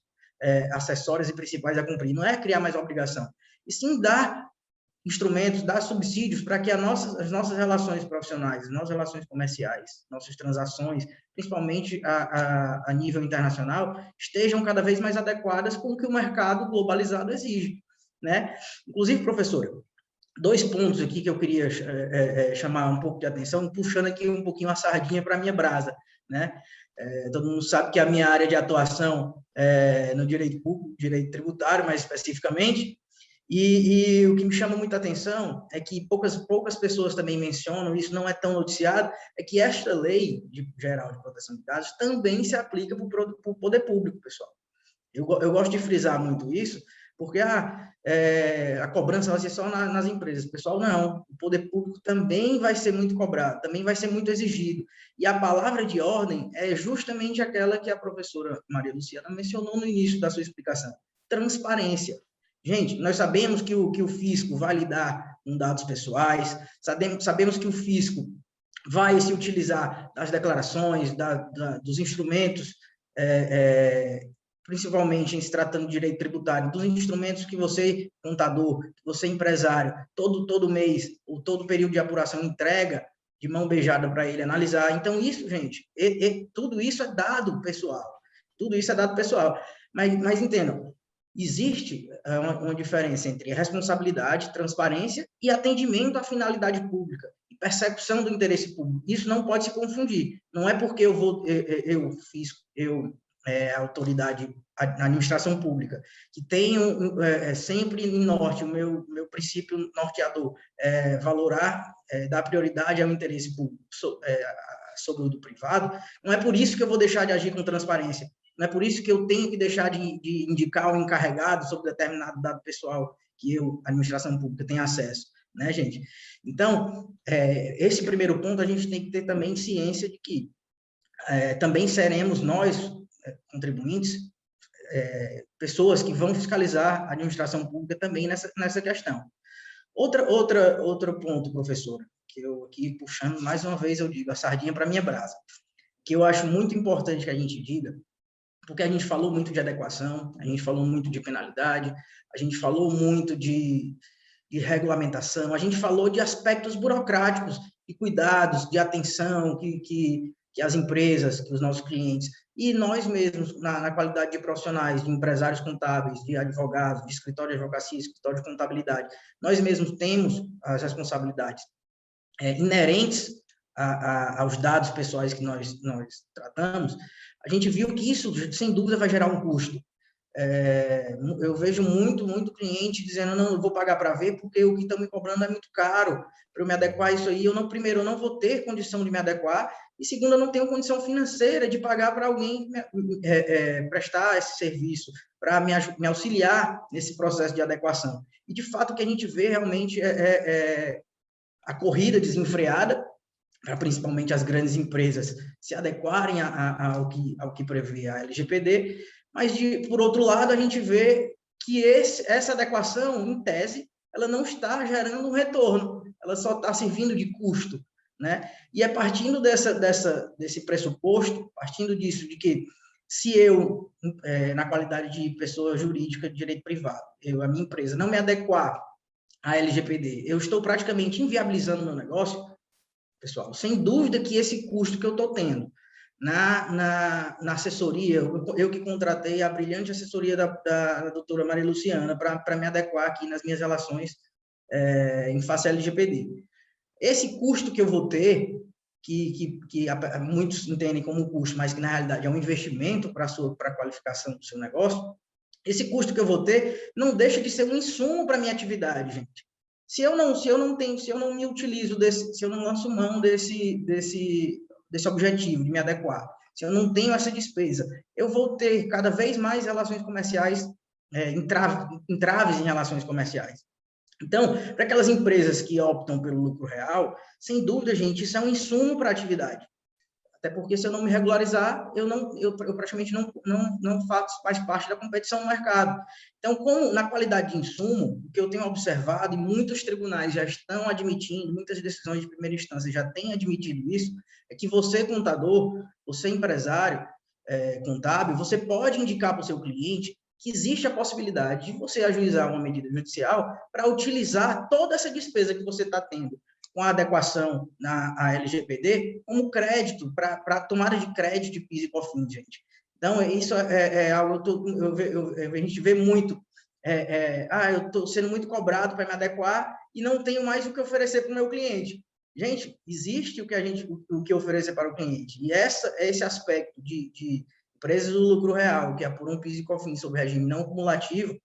acessórias e principais a cumprir, não é criar mais uma obrigação, e sim dar instrumentos, dar subsídios para que as nossas relações profissionais, as nossas relações comerciais, nossas transações, principalmente a nível internacional, estejam cada vez mais adequadas com o que o mercado globalizado exige, né? Inclusive, professora, 2 pontos aqui que eu queria chamar um pouco de atenção, puxando aqui um pouquinho a sardinha para a minha brasa, né? Todo mundo sabe que a minha área de atuação é no direito público, direito tributário, mais especificamente, e o que me chama muita atenção é que poucas pessoas também mencionam, isso não é tão noticiado, é que esta lei geral de proteção de dados também se aplica para o poder público, pessoal. Eu gosto de frisar muito isso, porque a cobrança vai ser só nas empresas. Pessoal, não. O poder público também vai ser muito cobrado, também vai ser muito exigido. E a palavra de ordem é justamente aquela que a professora Maria Luciana mencionou no início da sua explicação: transparência. Gente, nós sabemos que o fisco vai lidar com dados pessoais, sabemos que o fisco vai se utilizar das declarações, dos instrumentos, principalmente em se tratando de direito tributário, dos instrumentos que você, contador, que você, empresário, todo mês, ou todo período de apuração entrega de mão beijada para ele analisar. Então, isso, gente, tudo isso é dado pessoal. Tudo isso é dado pessoal. Mas entendam, existe uma diferença entre responsabilidade, transparência e atendimento à finalidade pública e persecução do interesse público. Isso não pode se confundir. Não é porque a autoridade, a administração pública, que tem sempre em norte o meu princípio norteador, valorar, dar prioridade ao interesse público sobre o do privado, não é por isso que eu vou deixar de agir com transparência. Não é por isso que eu tenho que deixar de indicar o encarregado sobre determinado dado pessoal que a administração pública, tem acesso, né, gente? Então, esse primeiro ponto a gente tem que ter também ciência de que também seremos nós, contribuintes, pessoas que vão fiscalizar a administração pública também nessa questão. Outro ponto, professora, que eu aqui puxando, mais uma vez eu digo, a sardinha para minha brasa, que eu acho muito importante que a gente diga, porque a gente falou muito de adequação, a gente falou muito de penalidade, a gente falou muito de regulamentação, a gente falou de aspectos burocráticos e cuidados, de atenção que as empresas, que os nossos clientes, e nós mesmos, na qualidade de profissionais, de empresários contábeis, de advogados, de escritório de advocacia, escritório de contabilidade, nós mesmos temos as responsabilidades inerentes aos dados pessoais que nós tratamos. A gente viu que isso, sem dúvida, vai gerar um custo. Eu vejo muito cliente dizendo, não, eu vou pagar para ver, porque o que estão me cobrando é muito caro para eu me adequar a isso aí. Primeiro, eu não vou ter condição de me adequar, e segundo, eu não tenho condição financeira de pagar para alguém prestar esse serviço, para me auxiliar nesse processo de adequação. E, de fato, o que a gente vê realmente a corrida desenfreada, para principalmente as grandes empresas se adequarem ao que prevê a LGPD, mas, por outro lado, a gente vê que essa adequação, em tese, ela não está gerando um retorno, ela só está servindo de custo, né? E é partindo desse pressuposto, partindo disso, de que se eu, na qualidade de pessoa jurídica de direito privado, a minha empresa, não me adequar à LGPD, eu estou praticamente inviabilizando o meu negócio, pessoal, sem dúvida que esse custo que eu estou tendo na assessoria, eu que contratei a brilhante assessoria da doutora Maria Luciana para me adequar aqui nas minhas relações em face à LGPD. Esse custo que eu vou ter, que muitos entendem como custo, mas que na realidade é um investimento para a qualificação do seu negócio, esse custo que eu vou ter não deixa de ser um insumo para a minha atividade, gente. Se eu não me utilizo se eu não lanço mão desse objetivo de me adequar, se eu não tenho essa despesa, eu vou ter cada vez mais relações comerciais, entraves em relações comerciais. Então, para aquelas empresas que optam pelo lucro real, sem dúvida, gente, isso é um insumo para a atividade. Até porque, se eu não me regularizar, eu praticamente não faz parte da competição no mercado. Então, como na qualidade de insumo, o que eu tenho observado, e muitos tribunais já estão admitindo, muitas decisões de primeira instância já têm admitido isso, é que você, contador, você, empresário contábil, você pode indicar para o seu cliente que existe a possibilidade de você ajuizar uma medida judicial para utilizar toda essa despesa que você está tendo com a adequação na LGPD como crédito, para tomada de crédito de PIS e COFINS, gente. Então, isso é algo que a gente vê muito. Eu estou sendo muito cobrado para me adequar e não tenho mais o que oferecer para o meu cliente. Gente, existe o que oferecer para o cliente. E esse aspecto de empresas do lucro real, que apuram PIS e COFINS sob regime não cumulativo,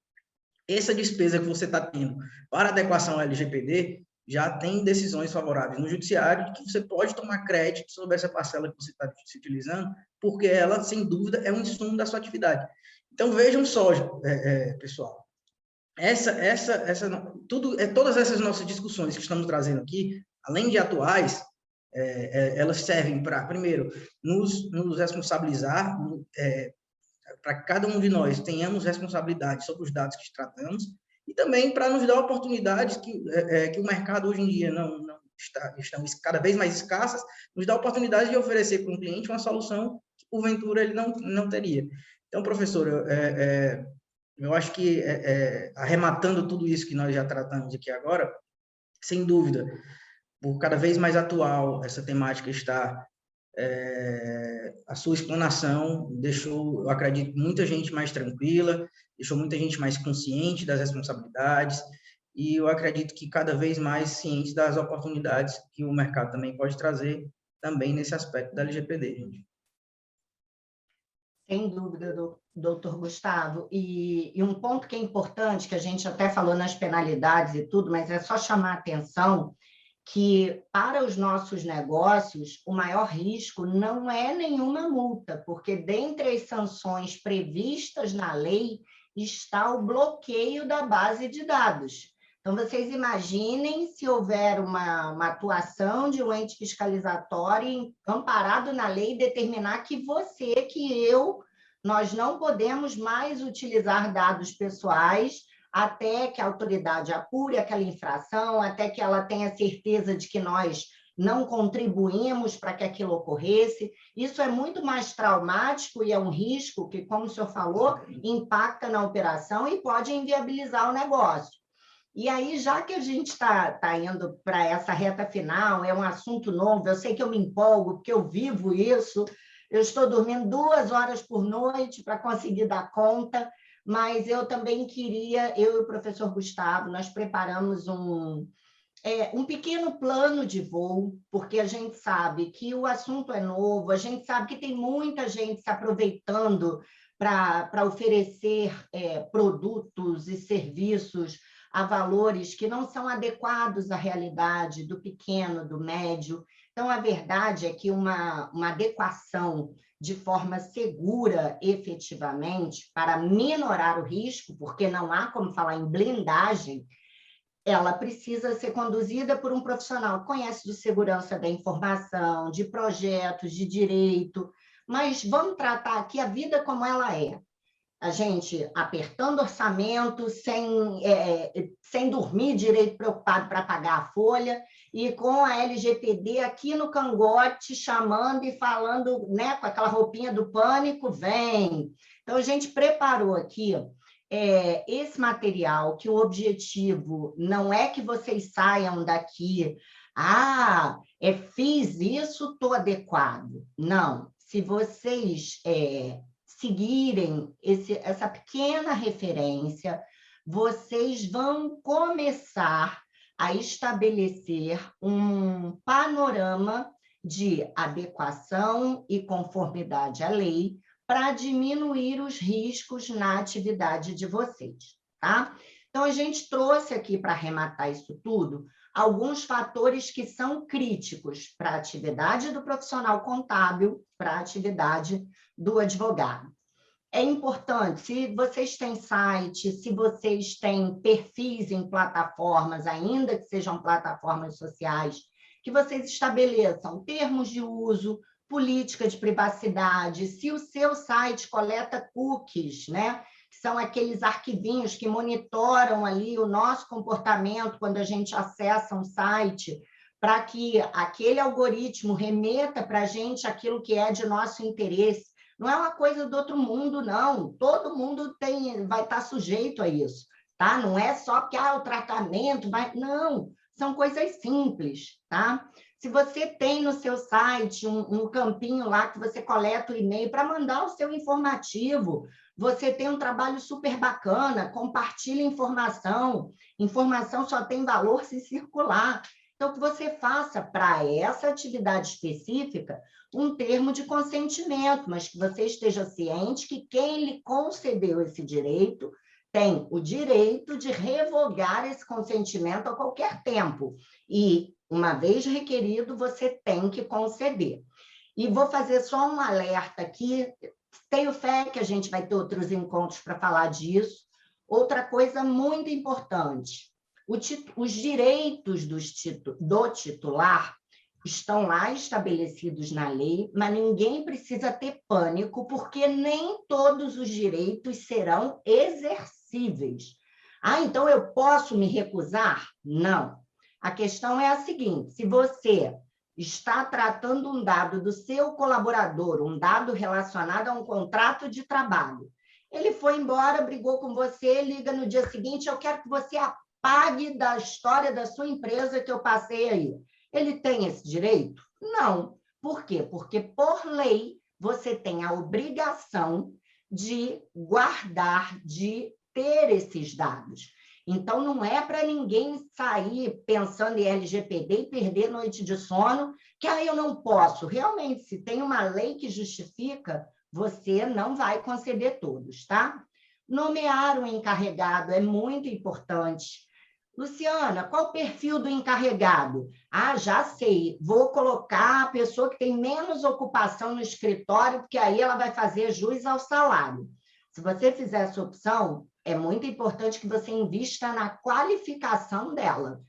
essa despesa que você está tendo para adequação ao LGPD, já tem decisões favoráveis no judiciário de que você pode tomar crédito sobre essa parcela que você está se utilizando, porque ela, sem dúvida, é um insumo da sua atividade. Então, vejam só, pessoal, todas essas nossas discussões que estamos trazendo aqui, além de atuais, elas servem para, primeiro, nos responsabilizar, para que cada um de nós tenhamos responsabilidade sobre os dados que tratamos, e também para nos dar oportunidades que o mercado hoje em dia estão cada vez mais escassas, nos dá oportunidade de oferecer para um cliente uma solução que, porventura, ele não teria. Então, professor, eu acho que, arrematando tudo isso que nós já tratamos aqui agora, sem dúvida, por cada vez mais atual essa temática está, a sua explanação deixou, eu acredito, muita gente mais tranquila, deixou muita gente mais consciente das responsabilidades, e eu acredito que cada vez mais ciente das oportunidades que o mercado também pode trazer, também nesse aspecto da LGPD, gente. Sem dúvida, doutor Gustavo. E um ponto que é importante, que a gente até falou nas penalidades e tudo, mas é só chamar a atenção que, para os nossos negócios, o maior risco não é nenhuma multa, porque dentre as sanções previstas na lei está o bloqueio da base de dados. Então, vocês imaginem se houver uma atuação de um ente fiscalizatório amparado na lei determinar que nós não podemos mais utilizar dados pessoais até que a autoridade apure aquela infração, até que ela tenha certeza de que nós não contribuímos para que aquilo ocorresse. Isso é muito mais traumático e é um risco que, como o senhor falou, impacta na operação e pode inviabilizar o negócio. E aí, já que a gente está indo para essa reta final, é um assunto novo, eu sei que eu me empolgo, porque eu vivo isso, eu estou dormindo 2 horas por noite para conseguir dar conta, mas eu também queria, eu e o professor Gustavo, nós preparamos um pequeno plano de voo, porque a gente sabe que o assunto é novo, a gente sabe que tem muita gente se aproveitando para oferecer produtos e serviços a valores que não são adequados à realidade do pequeno, do médio. Então, a verdade é que uma adequação de forma segura, efetivamente, para minorar o risco, porque não há como falar em blindagem, ela precisa ser conduzida por um profissional que conhece de segurança da informação, de projetos, de direito, mas vamos tratar aqui a vida como ela é. A gente apertando orçamento, sem dormir direito, preocupado para pagar a folha, e com a LGPD aqui no cangote, chamando e falando, né, com aquela roupinha do pânico, vem. Então, a gente preparou aqui esse material, que o objetivo não é que vocês saiam daqui, fiz isso, estou adequado. Não, se vocês seguirem essa pequena referência, vocês vão começar a estabelecer um panorama de adequação e conformidade à lei para diminuir os riscos na atividade de vocês, tá? Então, a gente trouxe aqui, para arrematar isso tudo, alguns fatores que são críticos para a atividade do profissional contábil, para a atividade do advogado. é importante, se vocês têm site, se vocês têm perfis em plataformas, ainda que sejam plataformas sociais, que vocês estabeleçam termos de uso, política de privacidade, se o seu site coleta cookies, né? Que são aqueles arquivinhos que monitoram ali o nosso comportamento quando a gente acessa um site, para que aquele algoritmo remeta para a gente aquilo que é de nosso interesse. Não é uma coisa do outro mundo, não. Todo mundo vai estar sujeito a isso, tá? Não é só porque o tratamento vai... Não, são coisas simples, tá? Se você tem no seu site um campinho lá que você coleta o e-mail para mandar o seu informativo, você tem um trabalho super bacana, compartilha informação. Informação só tem valor se circular. Então, que você faça para essa atividade específica um termo de consentimento, mas que você esteja ciente que quem lhe concedeu esse direito tem o direito de revogar esse consentimento a qualquer tempo. E, uma vez requerido, você tem que conceder. E vou fazer só um alerta aqui, tenho fé que a gente vai ter outros encontros para falar disso. Outra coisa muito importante, os direitos do titular estão lá estabelecidos na lei, mas ninguém precisa ter pânico, porque nem todos os direitos serão exercíveis. Então eu posso me recusar? Não. A questão é a seguinte, se você está tratando um dado do seu colaborador, um dado relacionado a um contrato de trabalho, ele foi embora, brigou com você, liga no dia seguinte, eu quero que você apague da história da sua empresa que eu passei aí. Ele tem esse direito? Não. Por quê? Porque, por lei, você tem a obrigação de guardar, de ter esses dados. Então, não é para ninguém sair pensando em LGPD e perder noite de sono, que aí eu não posso. Realmente, se tem uma lei que justifica, você não vai conceder todos, tá? Nomear um encarregado é muito importante. Luciana, qual o perfil do encarregado? Já sei, vou colocar a pessoa que tem menos ocupação no escritório, porque aí ela vai fazer jus ao salário. Se você fizer essa opção, é muito importante que você invista na qualificação dela.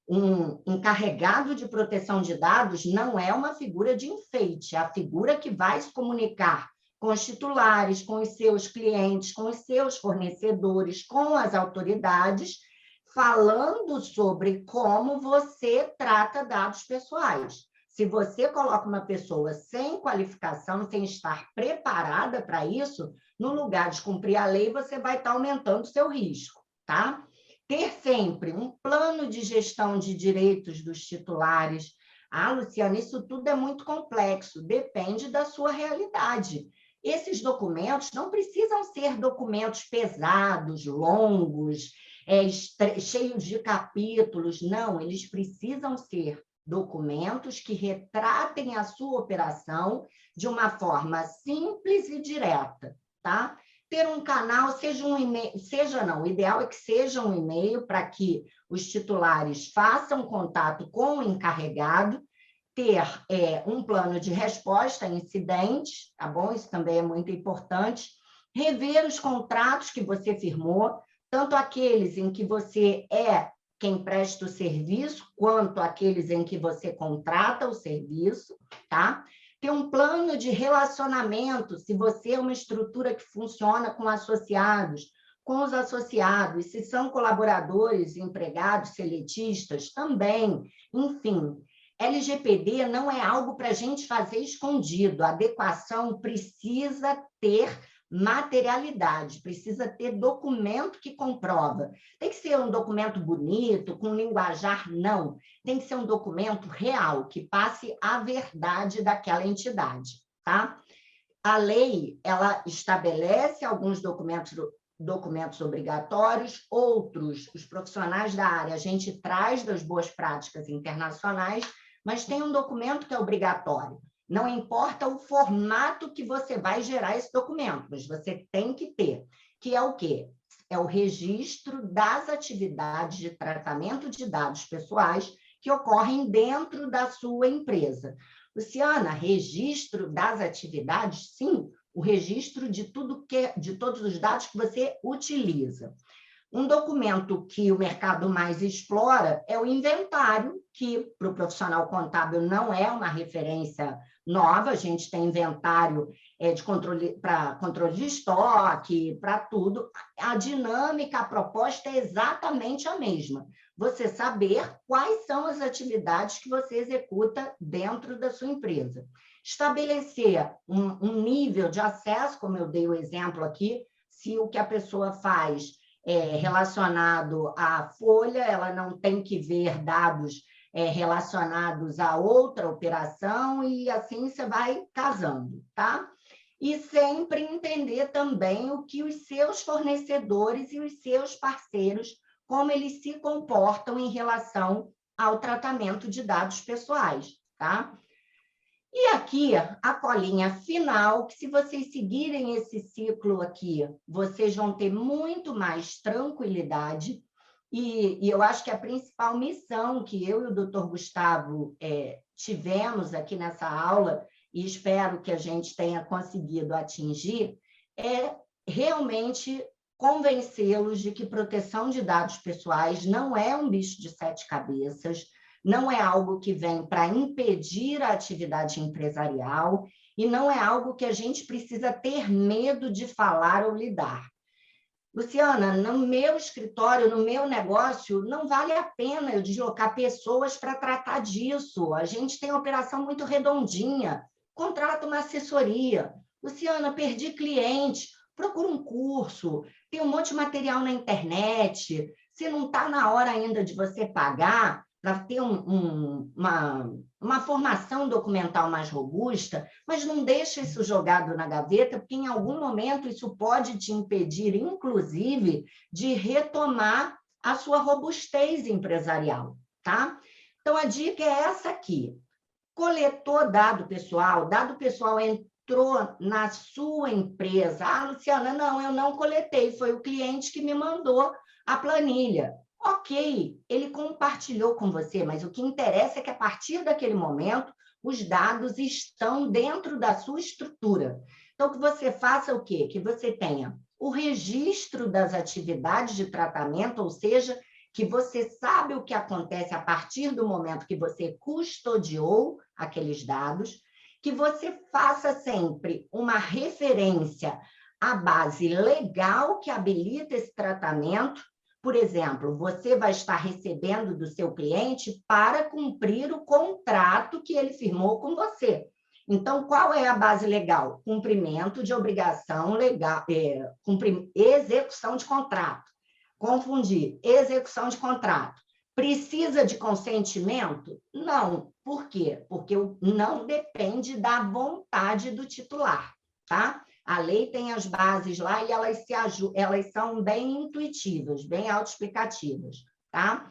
Um encarregado de proteção de dados não é uma figura de enfeite, é a figura que vai se comunicar com os titulares, com os seus clientes, com os seus fornecedores, com as autoridades, falando sobre como você trata dados pessoais. Se você coloca uma pessoa sem qualificação, sem estar preparada para isso, no lugar de cumprir a lei, você vai estar aumentando o seu risco, tá? Ter sempre um plano de gestão de direitos dos titulares. Luciana, isso tudo é muito complexo, depende da sua realidade. Esses documentos não precisam ser documentos pesados, longos, cheios de capítulos, não, eles precisam ser documentos que retratem a sua operação de uma forma simples e direta, tá? Ter um canal, seja um e-mail, o ideal é que seja um e-mail para que os titulares façam contato com o encarregado, ter um plano de resposta a incidentes, tá bom? Isso também é muito importante. Rever os contratos que você firmou, tanto aqueles em que você é quem presta o serviço, quanto aqueles em que você contrata o serviço, tá? Ter um plano de relacionamento, se você é uma estrutura que funciona com associados, com os associados, se são colaboradores, empregados, seletistas, também, enfim. LGPD não é algo para a gente fazer escondido, a adequação precisa ter materialidade, precisa ter documento que comprova. Tem que ser um documento bonito, com linguajar, não. Tem que ser um documento real, que passe a verdade daquela entidade, tá? A lei, ela estabelece alguns documentos obrigatórios, outros, os profissionais da área, a gente traz das boas práticas internacionais, mas tem um documento que é obrigatório. Não importa o formato que você vai gerar esse documento, mas você tem que ter, que é o quê? É o registro das atividades de tratamento de dados pessoais que ocorrem dentro da sua empresa. Luciana, registro das atividades? Sim, o registro de de todos os dados que você utiliza. Um documento que o mercado mais explora é o inventário, que para o profissional contábil não é uma referência nova, a gente tem inventário de controle para controle de estoque, para tudo. A dinâmica, a proposta é exatamente a mesma. Você saber quais são as atividades que você executa dentro da sua empresa. Estabelecer um nível de acesso, como eu dei o exemplo aqui, se o que a pessoa faz relacionado à folha, ela não tem que ver dados relacionados a outra operação, e assim você vai casando, tá? E sempre entender também o que os seus fornecedores e os seus parceiros, como eles se comportam em relação ao tratamento de dados pessoais, tá? E aqui, a colinha final, que se vocês seguirem esse ciclo aqui, vocês vão ter muito mais tranquilidade, e eu acho que a principal missão que eu e o doutor Gustavo tivemos aqui nessa aula, e espero que a gente tenha conseguido atingir, é realmente convencê-los de que proteção de dados pessoais não é um bicho de 7 cabeças, não é algo que vem para impedir a atividade empresarial e não é algo que a gente precisa ter medo de falar ou lidar. Luciana, no meu escritório, no meu negócio, não vale a pena eu deslocar pessoas para tratar disso. A gente tem uma operação muito redondinha. Contrata uma assessoria. Luciana, perdi cliente. Procura um curso. Tem um monte de material na internet. Se não está na hora ainda de você pagar, para ter uma formação documental mais robusta, mas não deixa isso jogado na gaveta, porque em algum momento isso pode te impedir, inclusive, de retomar a sua robustez empresarial, tá? Então, a dica é essa aqui. Coletou dado pessoal entrou na sua empresa. Ah, Luciana, não, eu não coletei, foi o cliente que me mandou a planilha. Ok, ele compartilhou com você, mas o que interessa é que, a partir daquele momento, os dados estão dentro da sua estrutura. Então, que você faça o quê? Que você tenha o registro das atividades de tratamento, ou seja, que você sabe o que acontece a partir do momento que você custodiou aqueles dados, que você faça sempre uma referência à base legal que habilita esse tratamento. Por exemplo, você vai estar recebendo do seu cliente para cumprir o contrato que ele firmou com você. Então, qual é a base legal? Cumprimento de obrigação legal, execução de contrato. Confundir, execução de contrato. Precisa de consentimento? Não. Por quê? Porque não depende da vontade do titular, tá? A lei tem as bases lá e elas são bem intuitivas, bem autoexplicativas, tá?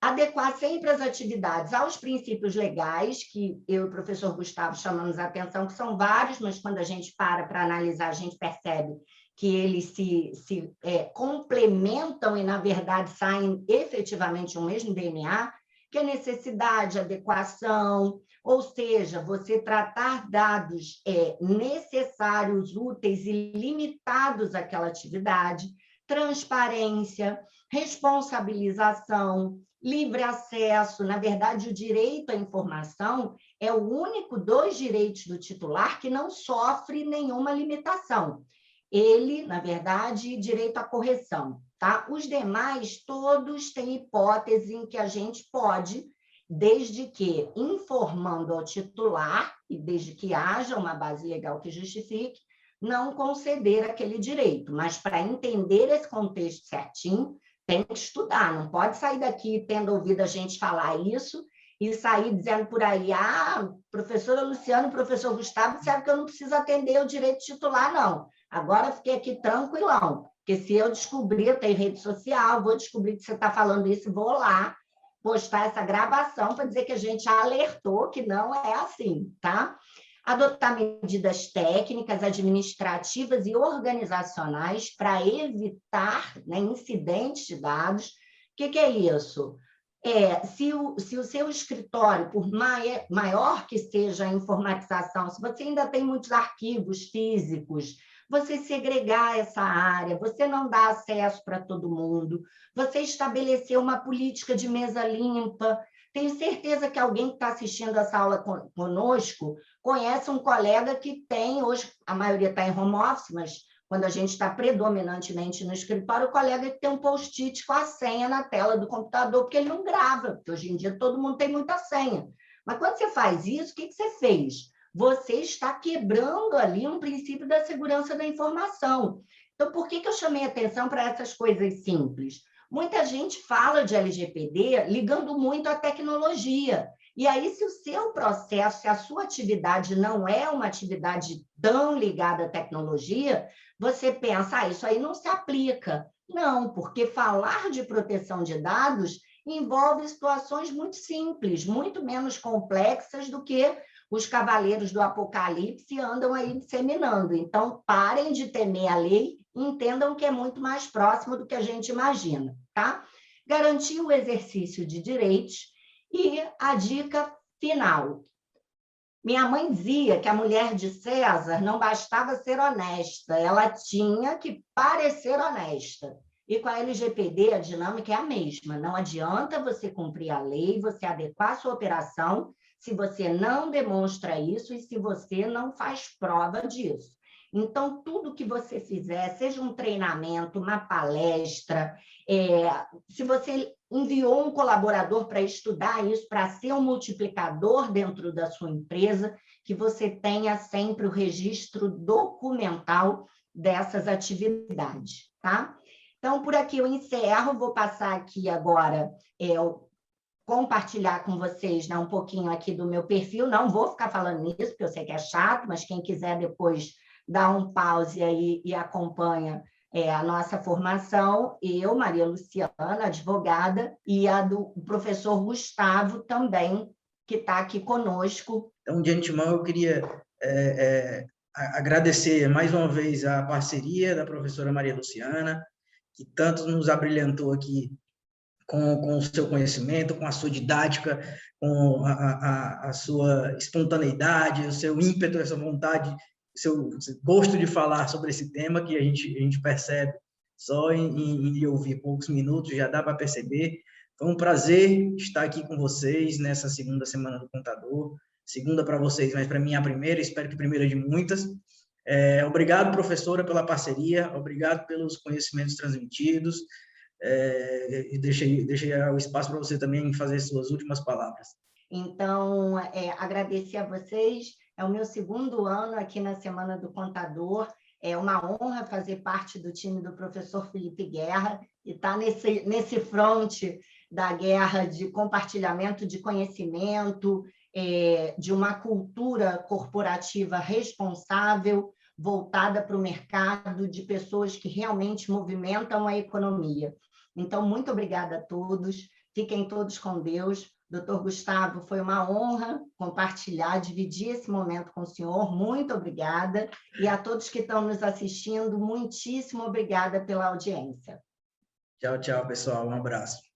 Adequar sempre as atividades aos princípios legais, que eu e o professor Gustavo chamamos a atenção, que são vários, mas quando a gente para analisar, a gente percebe que eles se complementam e, na verdade, saem efetivamente um mesmo DNA, que é necessidade, adequação, ou seja, você tratar dados necessários, úteis e limitados àquela atividade, transparência, responsabilização, livre acesso. Na verdade, o direito à informação é o único dos direitos do titular que não sofre nenhuma limitação. Ele, na verdade, direito à correção, tá? Os demais, todos têm hipótese em que a gente pode, desde que informando ao titular, e desde que haja uma base legal que justifique, não conceder aquele direito. Mas, para entender esse contexto certinho, tem que estudar, não pode sair daqui tendo ouvido a gente falar isso e sair dizendo por aí, professora Luciana, professor Gustavo, disseram que eu não preciso atender o direito titular, não. Agora fiquei aqui tranquilão, porque se eu descobrir, eu tenho rede social, vou descobrir que você está falando isso, vou lá postar essa gravação para dizer que a gente alertou que não é assim, tá? Adotar medidas técnicas, administrativas e organizacionais para evitar, né, incidentes de dados. O que é isso? se o seu escritório, por maior que seja a informatização, se você ainda tem muitos arquivos físicos, você segregar essa área, você não dá acesso para todo mundo, você estabelecer uma política de mesa limpa. Tenho certeza que alguém que está assistindo essa aula conosco conhece um colega que tem, hoje a maioria está em home office, mas quando a gente está predominantemente no escritório, o colega que tem um post-it com a senha na tela do computador, porque ele não grava, porque hoje em dia todo mundo tem muita senha. Mas quando você faz isso, o que você fez? Você está quebrando ali um princípio da segurança da informação. Então, por que eu chamei atenção para essas coisas simples? Muita gente fala de LGPD ligando muito à tecnologia. E aí, se o seu processo, se a sua atividade não é uma atividade tão ligada à tecnologia, você pensa, isso aí não se aplica. Não, porque falar de proteção de dados envolve situações muito simples, muito menos complexas do que os cavaleiros do Apocalipse andam aí disseminando. Então, parem de temer a lei e entendam que é muito mais próximo do que a gente imagina, tá? Garantir o exercício de direitos. E a dica final. Minha mãe dizia que a mulher de César não bastava ser honesta, ela tinha que parecer honesta. E com a LGPD, a dinâmica é a mesma. Não adianta você cumprir a lei, você adequar a sua operação, se você não demonstra isso e se você não faz prova disso. Então, tudo que você fizer, seja um treinamento, uma palestra, se você enviou um colaborador para estudar isso, para ser um multiplicador dentro da sua empresa, que você tenha sempre o registro documental dessas atividades, tá? Então, por aqui eu encerro, vou passar aqui agora, compartilhar com vocês, né, um pouquinho aqui do meu perfil, não vou ficar falando nisso, porque eu sei que é chato, mas quem quiser depois dá um pause aí e acompanha a nossa formação, eu, Maria Luciana, advogada, e a do professor Gustavo também, que está aqui conosco. Então, de antemão, eu queria agradecer mais uma vez a parceria da professora Maria Luciana, que tanto nos abrilhantou aqui com o seu conhecimento, com a sua didática, com a sua espontaneidade, o seu ímpeto, essa vontade, seu gosto de falar sobre esse tema, que a gente percebe só em lhe ouvir poucos minutos, já dá para perceber. Foi um prazer estar aqui com vocês nessa segunda semana do Contador. Segunda para vocês, mas para mim é a primeira, espero que primeira de muitas. Obrigado, professora, pela parceria, obrigado pelos conhecimentos transmitidos. E deixei o espaço para você também fazer suas últimas palavras. Então, agradecer a vocês. É o meu segundo ano aqui na Semana do Contador. É uma honra fazer parte do time do professor Felipe Guerra e estar nesse fronte da guerra de compartilhamento de conhecimento, de uma cultura corporativa responsável, voltada para o mercado, de pessoas que realmente movimentam a economia. Então, muito obrigada a todos. Fiquem todos com Deus. Doutor Gustavo, foi uma honra compartilhar, dividir esse momento com o senhor. Muito obrigada. E a todos que estão nos assistindo, muitíssimo obrigada pela audiência. Tchau, tchau, pessoal. Um abraço.